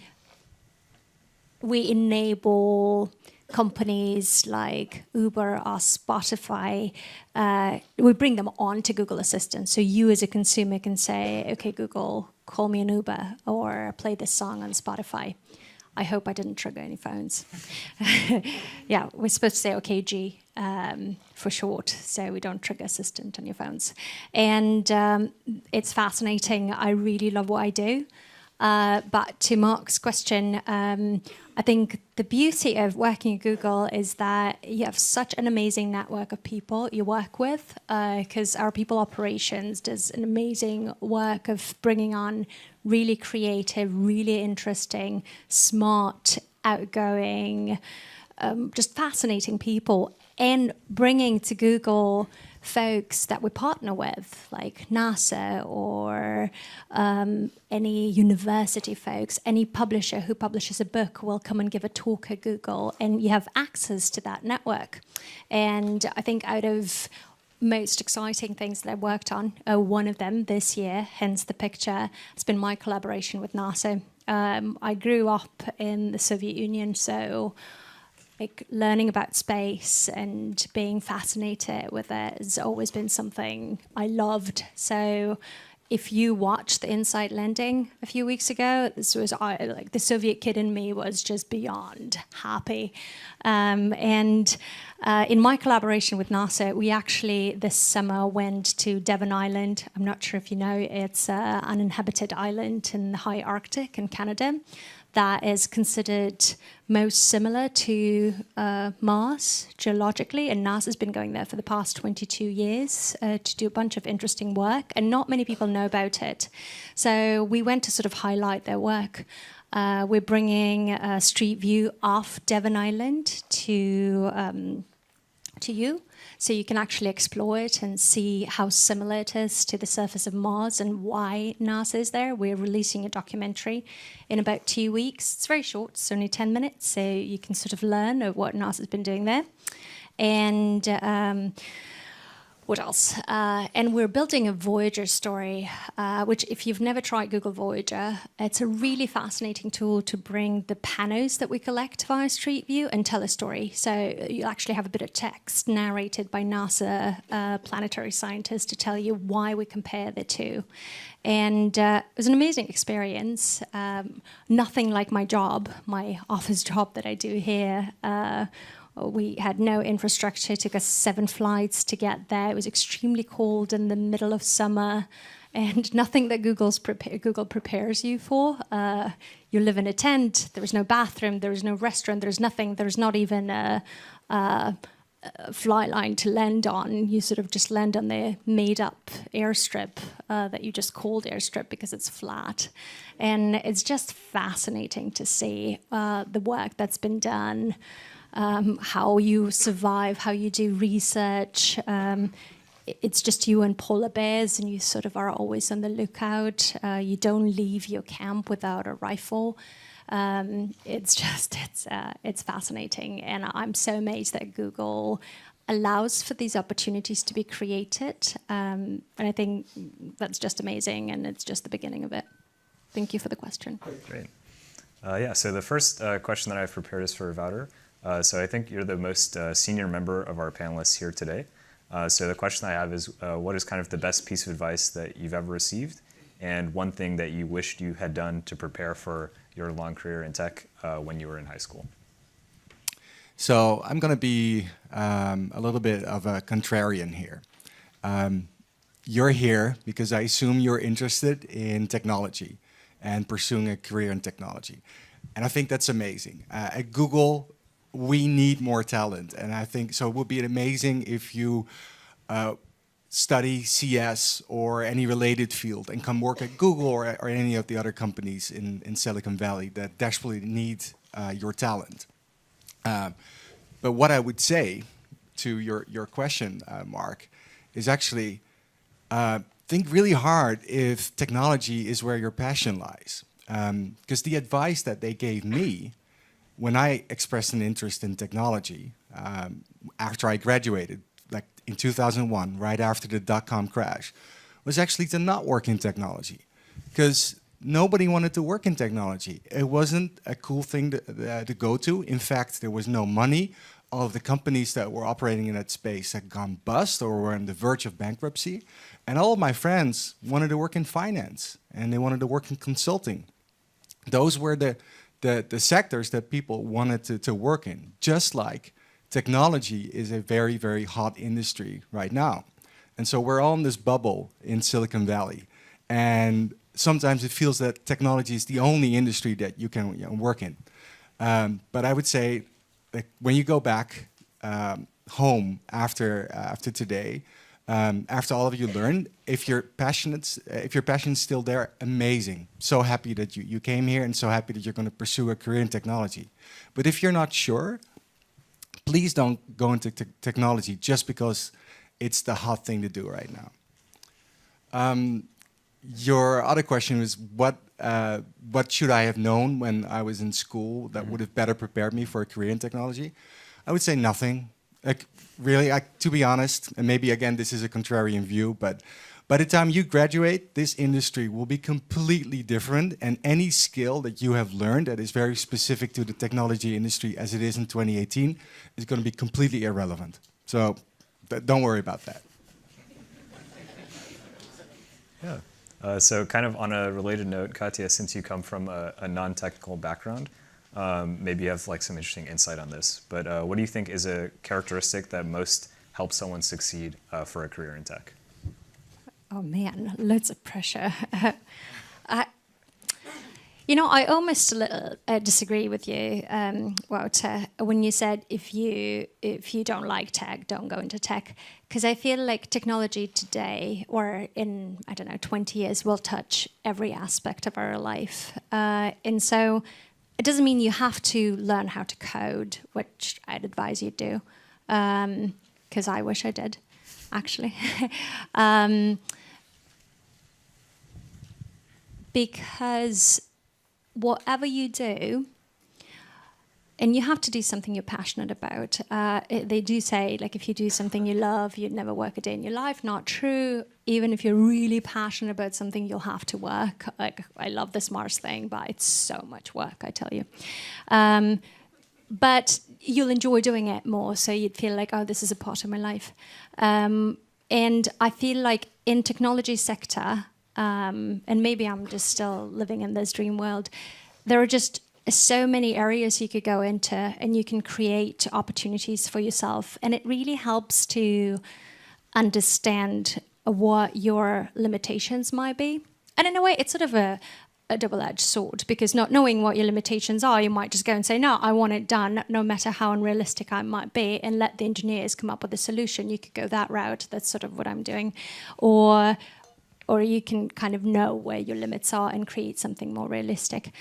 we enable companies like Uber or Spotify, we bring them on to Google Assistant. So you as a consumer can say, okay, Google, call me an Uber or play this song on Spotify. I hope I didn't trigger any phones. Yeah, we're supposed to say, okay, G, for short, so we don't trigger Assistant on your phones. And it's fascinating. I really love what I do. But to Mark's question, I think the beauty of working at Google is that you have such an amazing network of people you work with, because our people operations does an amazing work of bringing on really creative, really interesting, smart, outgoing, just fascinating people, and bringing to Google folks that we partner with, like NASA or any university folks, any publisher who publishes a book will come and give a talk at Google, and you have access to that network. And I think out of most exciting things that I worked on, one of them this year, hence the picture, has been my collaboration with NASA. I grew up in the Soviet Union, so like learning about space and being fascinated with it has always been something I loved. So if you watched the Inside Landing a few weeks ago, this was like the Soviet kid in me was just beyond happy. And in my collaboration with NASA, we actually this summer went to Devon Island. I'm not sure if you know, it's an uninhabited island in the high Arctic in Canada that is considered most similar to Mars geologically, and NASA's been going there for the past 22 years to do a bunch of interesting work, and not many people know about it. So we went to sort of highlight their work. We're bringing a street view off Devon Island to to you. So you can actually explore it and see how similar it is to the surface of Mars and why NASA is there. We're releasing a documentary in about 2 weeks. It's very short, it's only 10 minutes, so you can sort of learn of what NASA's been doing there. And what else? And we're building a Voyager story, which if you've never tried Google Voyager, it's a really fascinating tool to bring the panos that we collect via Street View and tell a story. So you actually have a bit of text narrated by NASA planetary scientists to tell you why we compare the two. And it was an amazing experience. Nothing like my job, my office job that I do here. We had no infrastructure. It took us 7 flights to get there. It was extremely cold in the middle of summer, and nothing that Google prepares you for. You live in a tent. There is no bathroom. There is no restaurant. There is nothing. There is not even a fly line to land on. You sort of just land on the made-up airstrip that you just called airstrip because it's flat. And it's just fascinating to see the work that's been done. How you survive, how you do research. It's just you and polar bears, and you sort of are always on the lookout. You don't leave your camp without a rifle. It's fascinating, and I'm so amazed that Google allows for these opportunities to be created. And I think that's just amazing, and it's just the beginning of it. Thank you for the question. Great. Yeah, so the first question that I've prepared is for Wouter. So I think you're the most senior member of our panelists here today. So the question I have is, what is kind of the best piece of advice that you've ever received, and one thing that you wished you had done to prepare for your long career in tech when you were in high school? So I'm going to be a little bit of a contrarian here. You're here because I assume you're interested in technology and pursuing a career in technology. And I think that's amazing. At Google, we need more talent. And I think so it would be amazing if you study CS or any related field and come work at Google or any of the other companies in Silicon Valley that desperately need your talent. But what I would say to your question, Mark, is actually think really hard if technology is where your passion lies. Because the advice that they gave me when I expressed an interest in technology after I graduated, like in 2001, right after the dot-com crash, was actually to not work in technology. Because nobody wanted to work in technology. It wasn't a cool thing to go to. In fact, there was no money. All of the companies that were operating in that space had gone bust or were on the verge of bankruptcy. And all of my friends wanted to work in finance, and they wanted to work in consulting. Those were the sectors that people wanted to work in, just like technology is a very, very hot industry right now. And so we're all in this bubble in Silicon Valley. And sometimes it feels that technology is the only industry that you can work in. But I would say that when you go back home after today, after all of you learned, if your passion's still there, amazing. So happy that you came here and so happy that you're going to pursue a career in technology. But if you're not sure, please don't go into technology just because it's the hot thing to do right now. Your other question was what should I have known when I was in school that would have better prepared me for a career in technology? I would say nothing. Like, really, to be honest, and maybe again this is a contrarian view, but by the time you graduate, this industry will be completely different, and any skill that you have learned that is very specific to the technology industry as it is in 2018 is going to be completely irrelevant. So don't worry about that. Yeah. So kind of on a related note, Katya, since you come from a non-technical background, maybe you have like some interesting insight on this, but what do you think is a characteristic that most helps someone succeed for a career in tech? Oh man, loads of pressure. I almost a little disagree with you, Wouter, when you said if you don't like tech, don't go into tech. Because I feel like technology today, or in, 20 years, will touch every aspect of our life. And so it doesn't mean you have to learn how to code, which I'd advise you do. because I wish I did, actually. Because whatever you do, and you have to do something you're passionate about. They do say, like, if you do something you love, you'd never work a day in your life. Not true. Even if you're really passionate about something, you'll have to work. Like, I love this Mars thing, but it's so much work, I tell you. But you'll enjoy doing it more, so you'd feel like, oh, this is a part of my life. And I feel like in technology sector, and maybe I'm just still living in this dream world, there are just so many areas you could go into, and you can create opportunities for yourself. And it really helps to understand what your limitations might be. And in a way, it's sort of a double-edged sword, because not knowing what your limitations are, you might just go and say, no, I want it done, no matter how unrealistic I might be, and let the engineers come up with a solution. You could go that route. That's sort of what I'm doing. Or you can kind of know where your limits are and create something more realistic.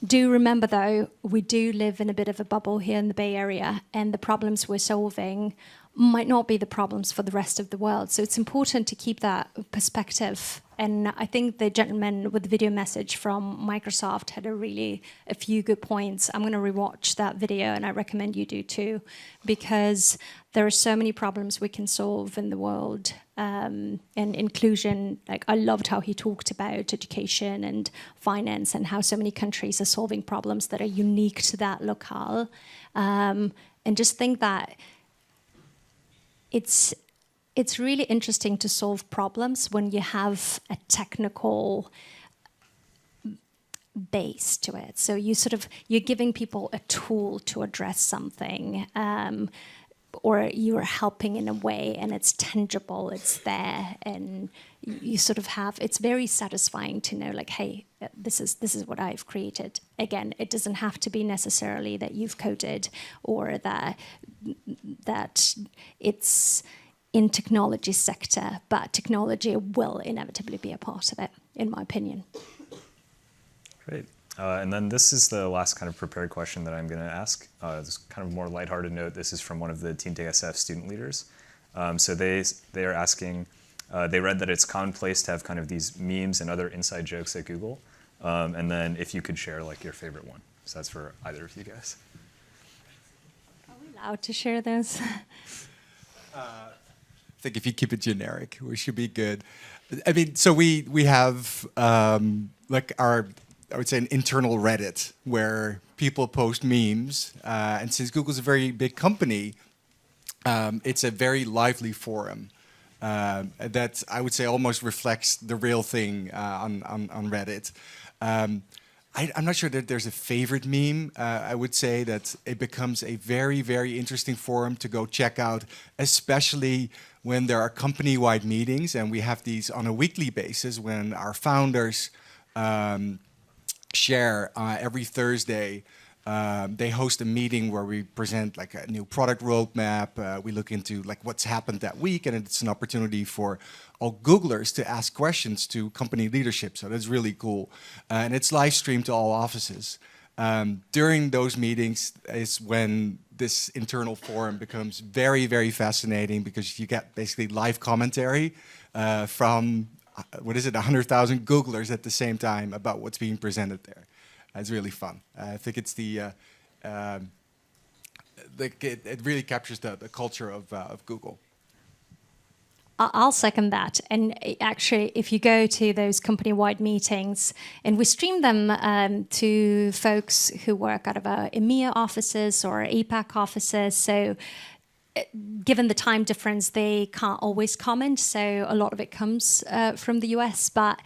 Do remember, though, we do live in a bit of a bubble here in the Bay Area, and the problems we're solving might not be the problems for the rest of the world. So it's important to keep that perspective. And I think the gentleman with the video message from Microsoft had a few good points. I'm going to rewatch that video, and I recommend you do too, because there are so many problems we can solve in the world. And inclusion, like, I loved how he talked about education and finance and how so many countries are solving problems that are unique to that locale. And just think that it's really interesting to solve problems when you have a technical base to it. So you're giving people a tool to address something, or you're helping in a way, and it's tangible, it's there, and you sort of have, it's very satisfying to know, like, hey, this is what I've created. Again, it doesn't have to be necessarily that you've coded, or that it's in technology sector, but technology will inevitably be a part of it, in my opinion. Great. And then this is the last kind of prepared question that I'm going to ask. This kind of more lighthearted note. This is from one of the TeenTechSF student leaders. So they are asking, they read that it's commonplace to have kind of these memes and other inside jokes at Google. And then if you could share, like, your favorite one. So that's for either of you guys. Are we allowed to share those? I think if you keep it generic, we should be good. I mean, so we have like I would say an internal Reddit where people post memes, and since Google's a very big company, it's a very lively forum that I would say almost reflects the real thing on Reddit. I'm not sure that there's a favorite meme. I would say that it becomes a very, very interesting forum to go check out, especially when there are company-wide meetings, and we have these on a weekly basis when our founders share every Thursday. They host a meeting where we present, like, a new product roadmap. We look into, like, what's happened that week, and it's an opportunity for all Googlers to ask questions to company leadership. So that's really cool, and it's live streamed to all offices. During those meetings is when this internal forum becomes very, very fascinating, because you get basically live commentary from 100,000 Googlers at the same time about what's being presented there. It's really fun. I think it's it really captures the culture of Google. I'll second that. And actually, if you go to those company-wide meetings, and we stream them to folks who work out of our EMEA offices or APAC offices, so given the time difference, they can't always comment. So a lot of it comes from the US, but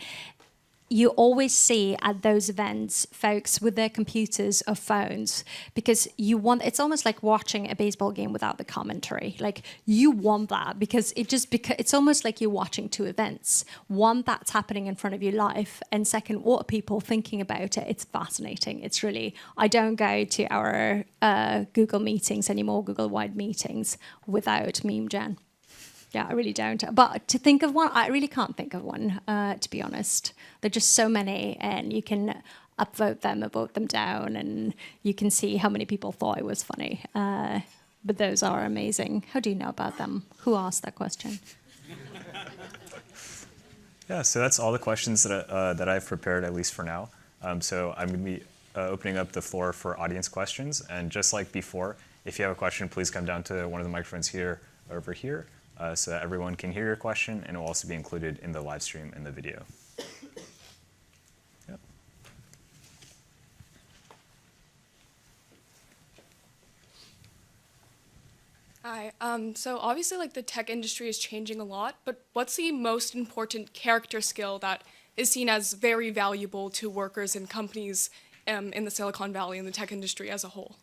you always see at those events folks with their computers or phones, because it's almost like watching a baseball game without the commentary. Like, you want that, because it's almost like you're watching two events. One, that's happening in front of you live, and second, what are people thinking about it? It's fascinating. It's really, I don't go to our Google meetings anymore, Google-wide meetings, without Meme Gen. Yeah, I really don't. But to think of one, I really can't think of one, to be honest. There are just so many, and you can upvote them or vote them down, and you can see how many people thought it was funny. but those are amazing. How do you know about them? Who asked that question? Yeah, so that's all the questions that I've prepared, at least for now. So I'm going to be opening up the floor for audience questions. And just like before, if you have a question, please come down to one of the microphones here, over here, so that everyone can hear your question, and it will also be included in the live stream and the video. Yep. Hi. So obviously, like the tech industry is changing a lot, but what's the most important character skill that is seen as very valuable to workers and companies in the Silicon Valley and the tech industry as a whole?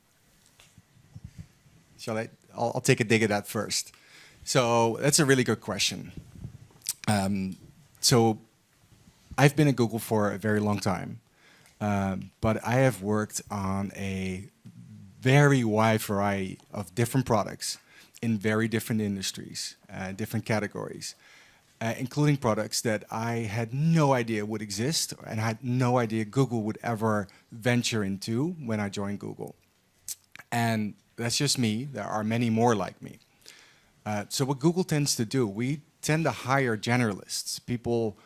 I'll take a dig at that first. So that's a really good question. So I've been at Google for a very long time, but I have worked on a very wide variety of different products in very different industries, different categories, including products that I had no idea would exist and I had no idea Google would ever venture into when I joined Google. And that's just me. There are many more like me. So what Google tends to do, we tend to hire generalists, people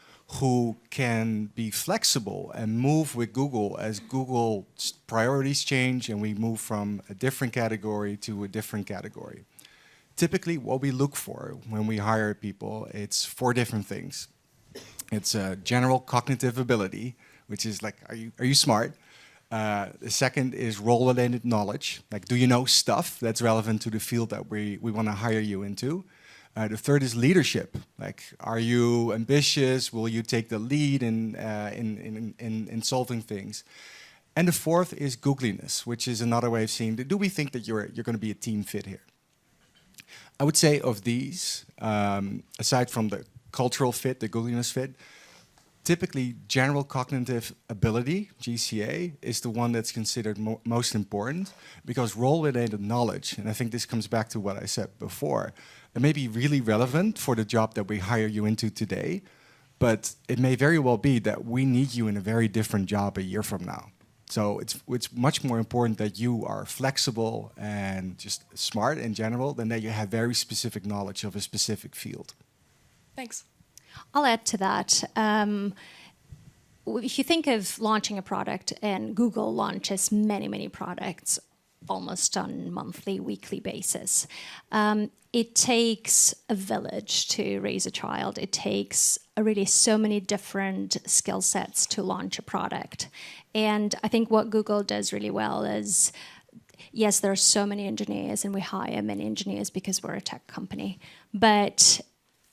who can be flexible and move with Google as Google's priorities change and we move from a different category to a different category. Typically, what we look for when we hire people, it's 4 different things. It's general cognitive ability, which is like, are you smart? The second is role-related knowledge, like do you know stuff that's relevant to the field that we want to hire you into? The third is leadership, like are you ambitious? Will you take the lead in solving things? And the fourth is googliness, which is another way of saying, do we think that you're going to be a team fit here? I would say of these, aside from the cultural fit, the googliness fit, typically general cognitive ability, GCA, is the one that's considered most important because role-related knowledge, and I think this comes back to what I said before, it may be really relevant for the job that we hire you into today, but it may very well be that we need you in a very different job a year from now. So it's much more important that you are flexible and just smart in general than that you have very specific knowledge of a specific field. Thanks. I'll add to that. If you think of launching a product, and Google launches many, many products almost on monthly, weekly basis, it takes a village to raise a child. It takes really so many different skill sets to launch a product. And I think what Google does really well is, yes, there are so many engineers, and we hire many engineers because we're a tech company, but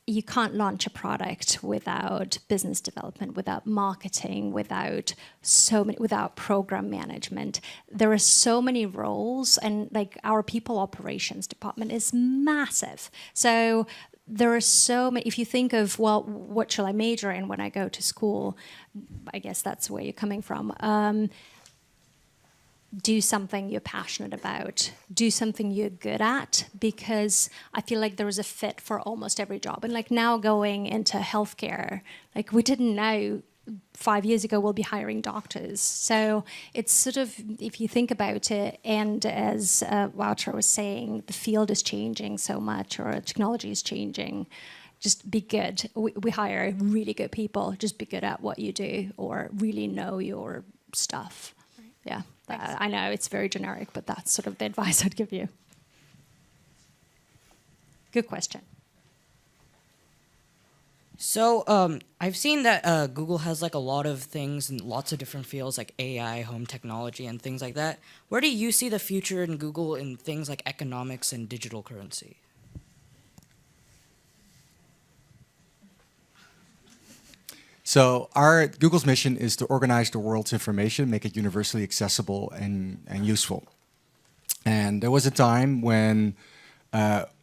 you can't launch a product without business development, without marketing, without program management. There are so many roles, and like our people operations department is massive. So there are so many. If you think of, well, what shall I major in when I go to school? I guess that's where you're coming from. Do something you're passionate about, do something you're good at, because I feel like there is a fit for almost every job. And like now going into healthcare, like we didn't know 5 years ago we'll be hiring doctors. So it's sort of, if you think about it, and as Wouter was saying, the field is changing so much, or technology is changing, just be good. We hire really good people, just be good at what you do, or really know your stuff. Yeah. I know it's very generic, but that's sort of the advice I'd give you. Good question. So I've seen that Google has like a lot of things in lots of different fields like AI, home technology, and things like that. Where do you see the future in Google in things like economics and digital currency? So Google's mission is to organize the world's information, make it universally accessible and useful. And there was a time when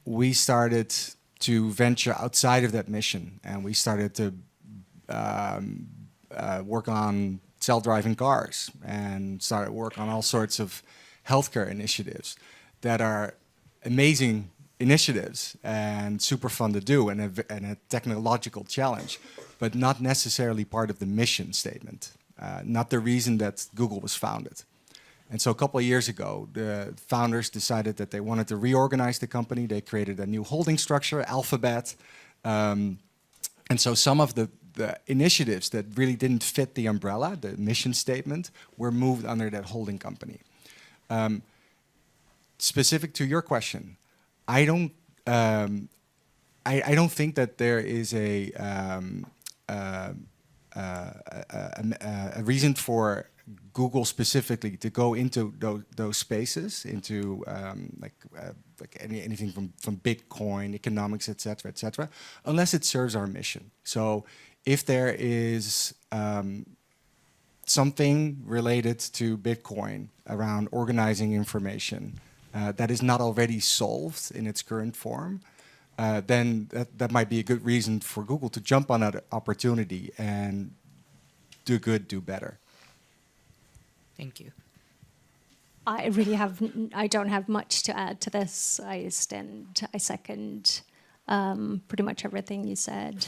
we started to venture outside of that mission, and we started to work on self-driving cars and started work on all sorts of healthcare initiatives that are amazing initiatives and super fun to do, and a technological challenge, but not necessarily part of the mission statement, not the reason that Google was founded. And so a couple of years ago, the founders decided that they wanted to reorganize the company. They created a new holding structure, Alphabet. And so some of the initiatives that really didn't fit the umbrella, the mission statement, were moved under that holding company. Specific to your question, I don't think that there is a reason for Google specifically to go into those spaces, into anything from Bitcoin, economics, et cetera, unless it serves our mission. So if there is something related to Bitcoin around organizing information that is not already solved in its current form, then that might be a good reason for Google to jump on that opportunity and do good, do better. Thank you. I don't have much to add to this. I second pretty much everything you said.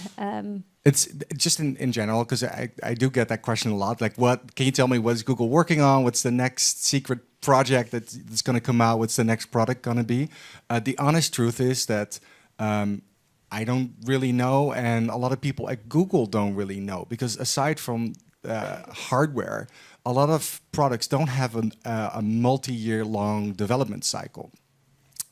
It's just in general, because I do get that question a lot. Like, what can you tell me? What is Google working on? What's the next secret project that's going to come out? What's the next product going to be? The honest truth is that I don't really know, and a lot of people at Google don't really know, because aside from hardware, a lot of products don't have a multi-year long development cycle.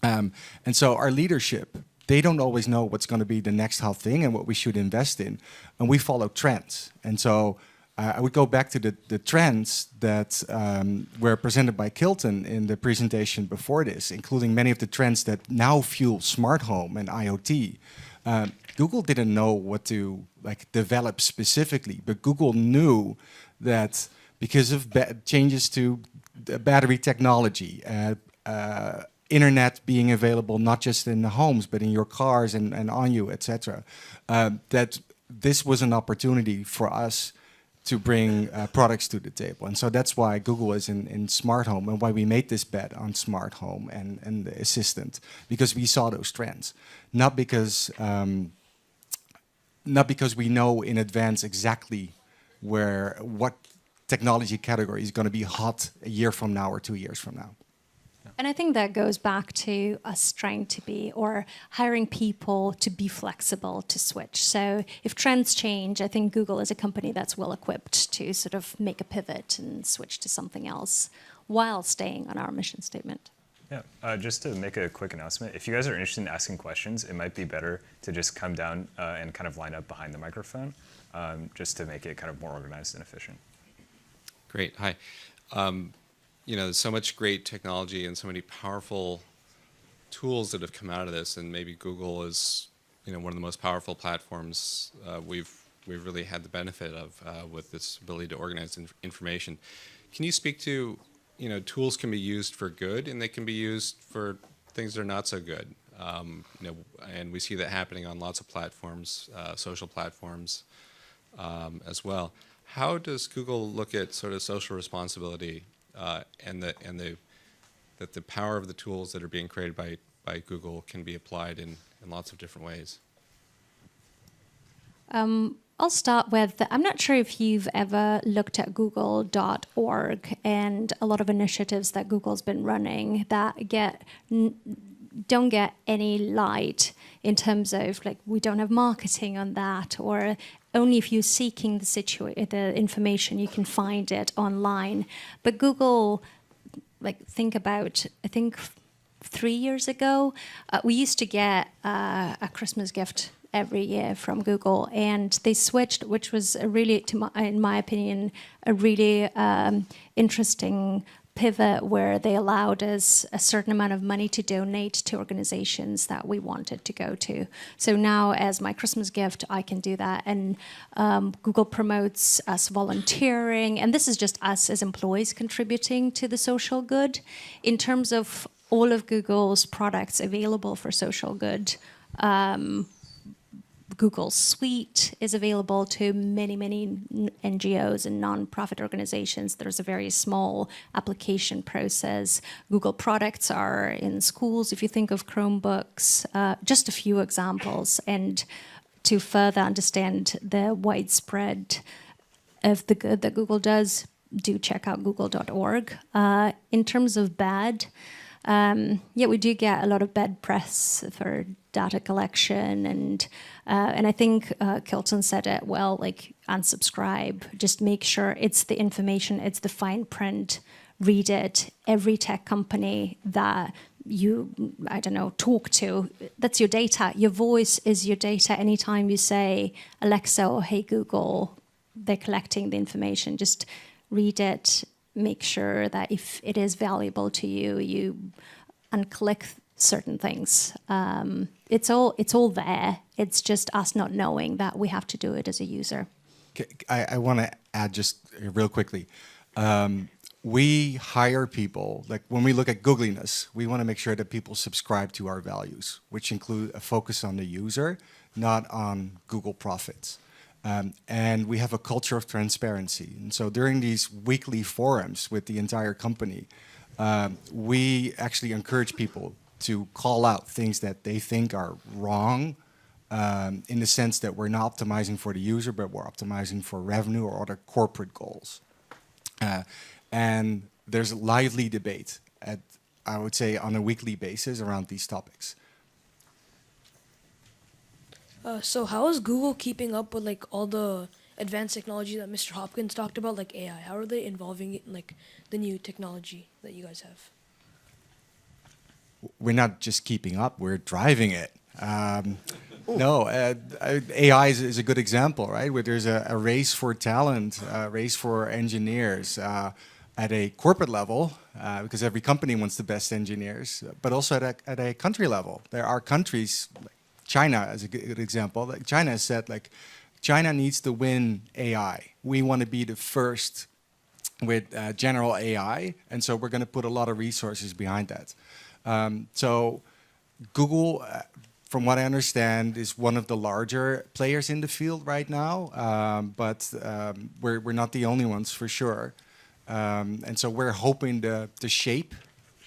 And so our leadership, they don't always know what's going to be the next hot thing and what we should invest in. And we follow trends. And so I would go back to the trends that were presented by Kilton in the presentation before this, including many of the trends that now fuel smart home and IoT. Google didn't know what to develop specifically, but Google knew that because of changes to battery technology, internet being available not just in the homes, but in your cars and on you, etc., that this was an opportunity for us to bring products to the table. And so that's why Google is in smart home, and why we made this bet on smart home and the assistant, because we saw those trends, not because we know in advance exactly what technology category is going to be hot a year from now or 2 years from now. And I think that goes back to us trying to be, or hiring people to be flexible, to switch. So if trends change, I think Google is a company that's well equipped to sort of make a pivot and switch to something else while staying on our mission statement. Yeah, just to make a quick announcement, if you guys are interested in asking questions, it might be better to just come down and kind of line up behind the microphone, just to make it kind of more organized and efficient. Great, hi. There's so much great technology and so many powerful tools that have come out of this, and maybe Google is, one of the most powerful platforms we've really had the benefit of with this ability to organize information. Can you speak to, tools can be used for good and they can be used for things that are not so good, and we see that happening on lots of platforms, social platforms as well. How does Google look at sort of social responsibility and that the power of the tools that are being created by Google can be applied in lots of different ways? I'll start with, I'm not sure if you've ever looked at google.org and a lot of initiatives that Google's been running that don't get any light in terms of, we don't have marketing on that, or only if you're seeking the information, you can find it online. But Google, think about, I think 3 years ago, we used to get a Christmas gift every year from Google, and they switched, which was in my opinion, a really interesting pivot, where they allowed us a certain amount of money to donate to organizations that we wanted to go to. So now, as my Christmas gift, I can do that. And Google promotes us volunteering, and this is just us as employees contributing to the social good. In terms of all of Google's products available for social good, Google Suite is available to many, many NGOs and nonprofit organizations. There's a very small application process. Google products are in schools, if you think of Chromebooks, just a few examples. And to further understand the widespread of the good that Google does, do check out google.org. In terms of bad, yeah, we do get a lot of bad press for data collection, and I think Kilton said it well, like unsubscribe, just make sure it's the information, it's the fine print, read it. Every tech company that you, I don't know, talk to, that's your data. Your voice is your data. Anytime you say Alexa or Hey Google, they're collecting the information. Just read it, make sure that if it is valuable to you, you unclick certain things. It's all there. It's just us not knowing that we have to do it as a user. I want to add just real quickly. We hire people, like when we look at Googliness, we want to make sure that people subscribe to our values, which include a focus on the user, not on Google profits. And we have a culture of transparency. And so during these weekly forums with the entire company, we actually encourage people to call out things that they think are wrong, in the sense that we're not optimizing for the user, but we're optimizing for revenue or other corporate goals. And there's a lively debate at, I would say, on a weekly basis around these topics. So how is Google keeping up with like all the advanced technology that Mr. Hopkins talked about, like AI? How are they involving it in like the new technology that you guys have? We're not just keeping up, we're driving it. No, AI is a good example, right? Where there's a race for talent, a race for engineers at a corporate level, because every company wants the best engineers, but also at a country level. There are countries, like China as a good example, like China has said, like, China needs to win AI. We want to be the first with general AI, and so we're going to put a lot of resources behind that. So Google, from what I understand, is one of the larger players in the field right now, but we're not the only ones for sure. And so we're hoping to shape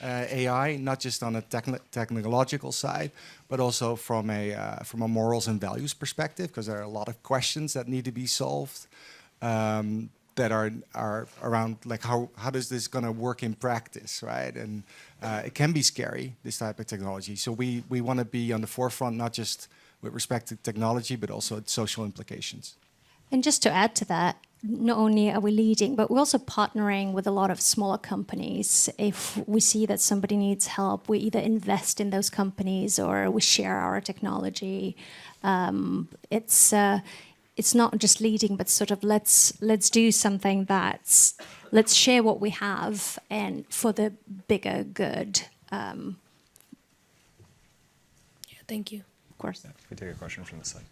AI, not just on a technological side, but also from a morals and values perspective, because there are a lot of questions that need to be solved that are around, like, how does this going to work in practice, right? And it can be scary, this type of technology. So we want to be on the forefront, not just with respect to technology, but also its social implications. And just to add to that, not only are we leading, but we're also partnering with a lot of smaller companies. If we see that somebody needs help, we either invest in those companies or we share our technology. It's not just leading, but sort of let's do something let's share what we have and for the bigger good. Yeah, thank you. Of course. Yeah, we take a question from the side.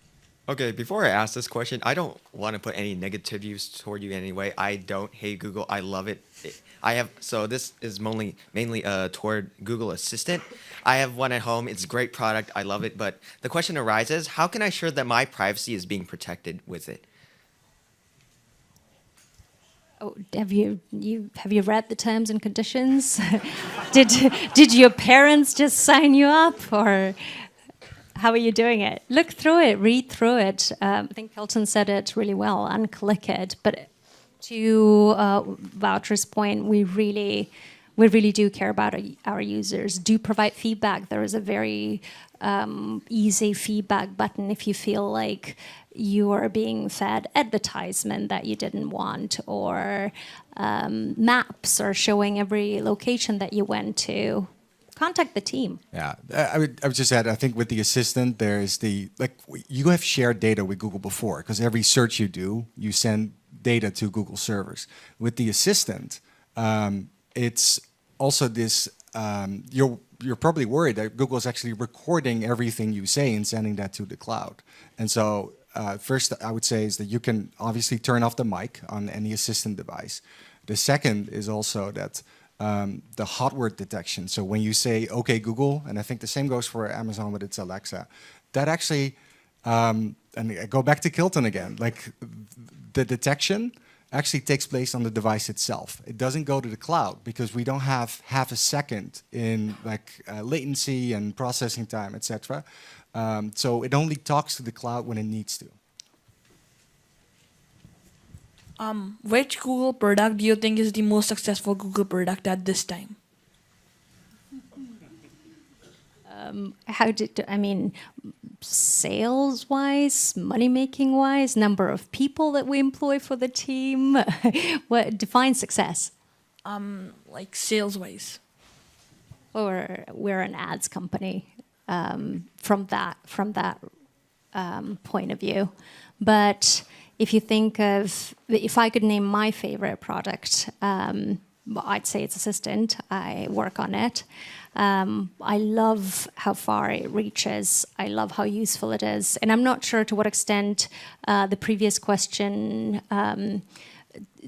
Okay, before I ask this question, I don't want to put any negativities toward you anyway. I don't hate Google. I love it. So this is mainly toward Google Assistant. I have one at home. It's a great product. I love it. But the question arises, how can I ensure that my privacy is being protected with it? Oh, have you read the terms and conditions? Did your parents just sign you up, or how are you doing it? Look through it, read through it. I think Kelton said it really well, unclick it. But to Wouter's point, we really do care about our users. Do provide feedback. There is a very easy feedback button if you feel like you are being fed advertisement that you didn't want, or maps are showing every location that you went to. Contact the team. Yeah, I would just add, I think with the assistant, there's you have shared data with Google before, because every search you do, you send data to Google servers. With the assistant, it's also this, you're probably worried that Google is actually recording everything you say and sending that to the cloud. And so first I would say is that you can obviously turn off the mic on any assistant device. The second is also that the hot word detection. So when you say, okay, Google, and I think the same goes for Amazon with its Alexa, that actually, and I go back to Kilton again, like the detection actually takes place on the device itself. It doesn't go to the cloud because we don't have half a second in latency and processing time, etc. So it only talks to the cloud when it needs to. Which Google product do you think is the most successful Google product at this time? I mean, sales wise, money making wise, number of people that we employ for the team? What defines success? Like sales wise. We're an ads company from that point of view. But if you think of, if I could name my favorite product, I'd say it's Assistant. I work on it. I love how far it reaches. I love how useful it is. And I'm not sure to what extent the previous question,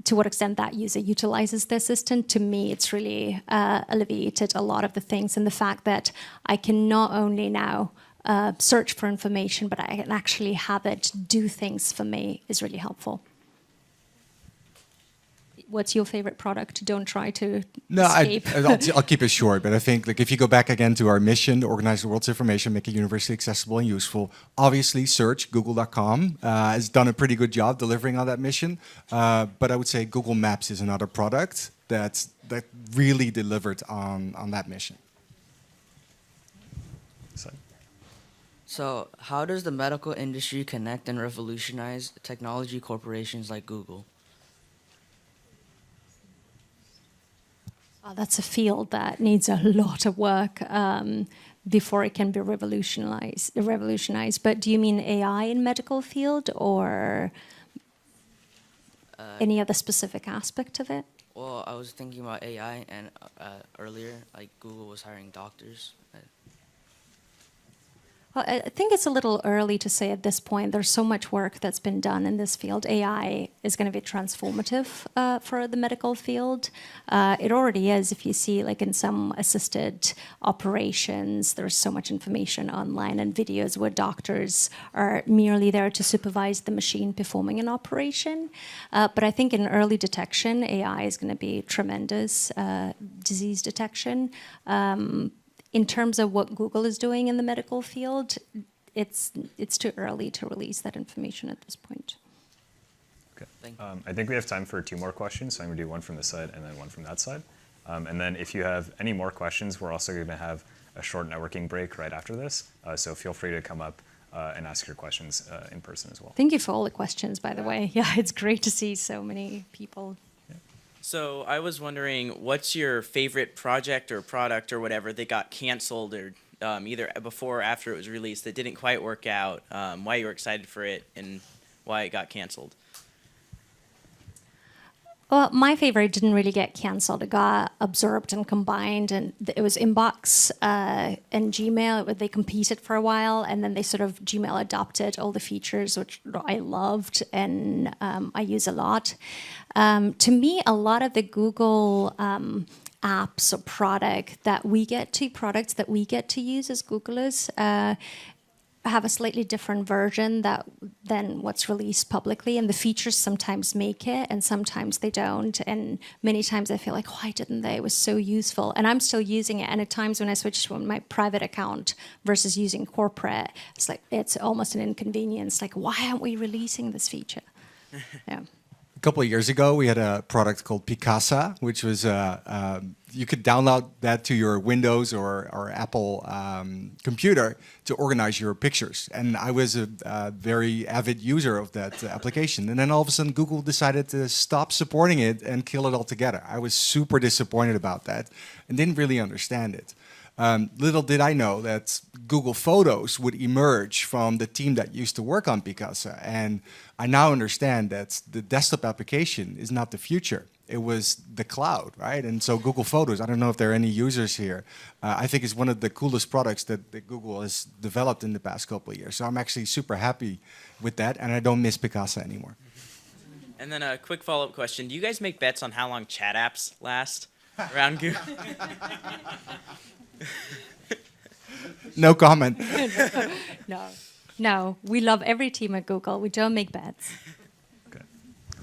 to what extent that user utilizes the assistant. To me, it's really alleviated a lot of the things. And the fact that I can not only now search for information, but I can actually have it do things for me is really helpful. What's your favorite product? Don't try to escape. I'll keep it short, but I think like if you go back again to our mission, to organize the world's information, make it universally accessible and useful. Obviously, search, google.com has done a pretty good job delivering on that mission. But I would say Google Maps is another product that really delivered on that mission. So how does the medical industry connect and revolutionize technology corporations like Google? That's a field that needs a lot of work before it can be revolutionized. But do you mean AI in medical field or any other specific aspect of it? Well, I was thinking about AI, and earlier, like Google was hiring doctors. Well, I think it's a little early to say at this point. There's so much work that's been done in this field. AI is going to be transformative for the medical field. It already is. If you see, like in some assisted operations, there's so much information online and videos where doctors are merely there to supervise the machine performing an operation. But I think in early detection, AI is going to be tremendous. Disease detection. In terms of what Google is doing in the medical field, it's too early to release that information at this point. Okay. I think we have time for 2 more questions, so I'm going to do one from this side and then one from that side. And then if you have any more questions, we're also going to have a short networking break right after this. So feel free to come up and ask your questions in person as well. Thank you for all the questions, by the way. Yeah, it's great to see so many people. So I was wondering, what's your favorite project or product or whatever that got canceled or either before or after it was released that didn't quite work out, why you were excited for it and why it got canceled? Well, my favorite didn't really get canceled. It got absorbed and combined, and it was Inbox and Gmail. They competed for a while, and then Gmail adopted all the features, which I loved and I use a lot. To me, a lot of the Google apps or products that we get to use as Googlers have a slightly different version than what's released publicly, and the features sometimes make it and sometimes they don't, and many times I feel like, why didn't they? It was so useful, and I'm still using it, and at times when I switch to my private account versus using corporate, it's almost an inconvenience, like why aren't we releasing this feature? Yeah. A couple of years ago, we had a product called Picasa, which was you could download that to your Windows or Apple computer to organize your pictures. And I was a very avid user of that application. And then all of a sudden, Google decided to stop supporting it and kill it altogether. I was super disappointed about that and didn't really understand it. Little did I know that Google Photos would emerge from the team that used to work on Picasa. And I now understand that the desktop application is not the future. It was the cloud, right? And so Google Photos, I don't know if there are any users here, I think is one of the coolest products that Google has developed in the past couple of years. So I'm actually super happy with that, and I don't miss Picasa anymore. And then a quick follow-up question. Do you guys make bets on how long chat apps last around Google? No comment. No, we love every team at Google. We don't make bets. Okay.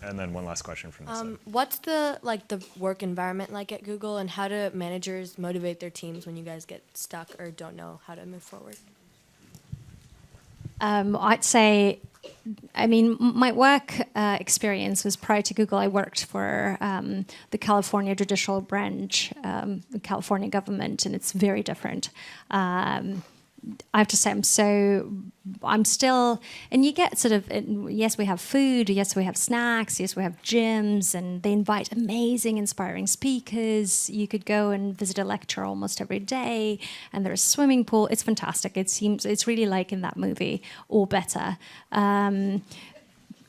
And then one last question from this side. What's the work environment like at Google, and how do managers motivate their teams when you guys get stuck or don't know how to move forward? I'd say I mean, my work experience was prior to Google. I worked for the California judicial branch, the California government, and it's very different. I have to say, I'm still, and you get sort of, yes, we have food, yes, we have snacks, yes, we have gyms, and they invite amazing, inspiring speakers. You could go and visit a lecture almost every day, and there's a swimming pool. It's fantastic. It's really like in that movie, or better.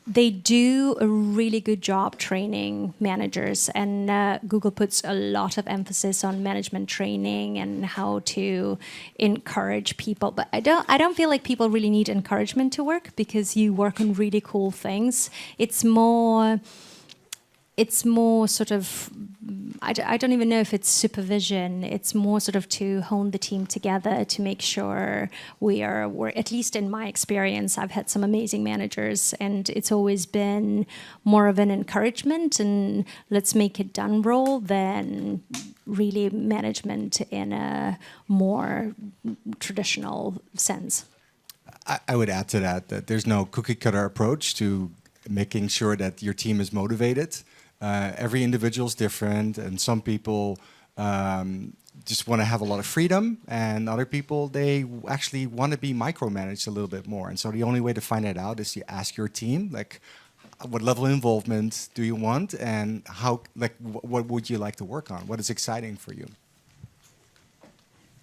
They do a really good job training managers, and Google puts a lot of emphasis on management training and how to encourage people. But I don't feel like people really need encouragement to work, because you work on really cool things. It's more sort of, I don't even know if it's supervision. It's more sort of to hone the team together to make sure we're, at least in my experience, I've had some amazing managers, and it's always been more of an encouragement and let's make it done role than really management in a more traditional sense. I would add to that there's no cookie cutter approach to making sure that your team is motivated. Every individual is different, and some people just want to have a lot of freedom, and other people, they actually want to be micromanaged a little bit more. And so the only way to find that out is to ask your team, like, what level of involvement do you want, and how, like, what would you like to work on? What is exciting for you?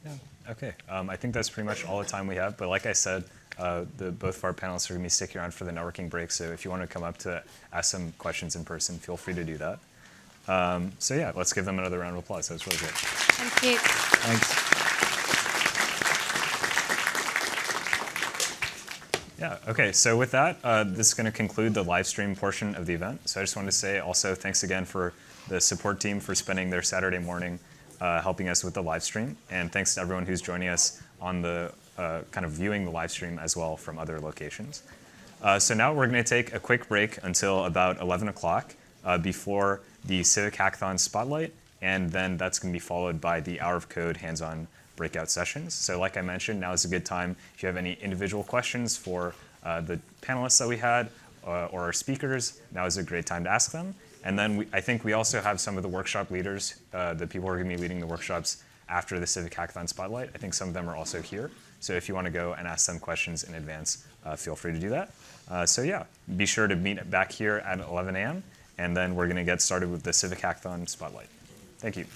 Yeah. Okay. I think that's pretty much all the time we have. But like I said, both of our panelists are going to be sticking around for the networking break. So if you want to come up to ask some questions in person, feel free to do that. So yeah, let's give them another round of applause. That was really great. Thank you. Thanks. Yeah, okay, so with that, this is going to conclude the live stream portion of the event. So I just wanted to say also thanks again for the support team for spending their Saturday morning helping us with the live stream. And thanks to everyone who's joining us on the kind of viewing the live stream as well from other locations. So now we're going to take a quick break until about 11 o'clock before the Civic Hackathon Spotlight, and then that's going to be followed by the Hour of Code hands-on breakout sessions. So like I mentioned, now is a good time if you have any individual questions for the panelists that we had or our speakers, now is a great time to ask them. And then I think we also have some of the workshop leaders, the people who are going to be leading the workshops after the Civic Hackathon Spotlight. I think some of them are also here. So if you want to go and ask them questions in advance, feel free to do that. So yeah, be sure to meet back here at 11 a.m. And then we're going to get started with the Civic Hackathon Spotlight. Thank you.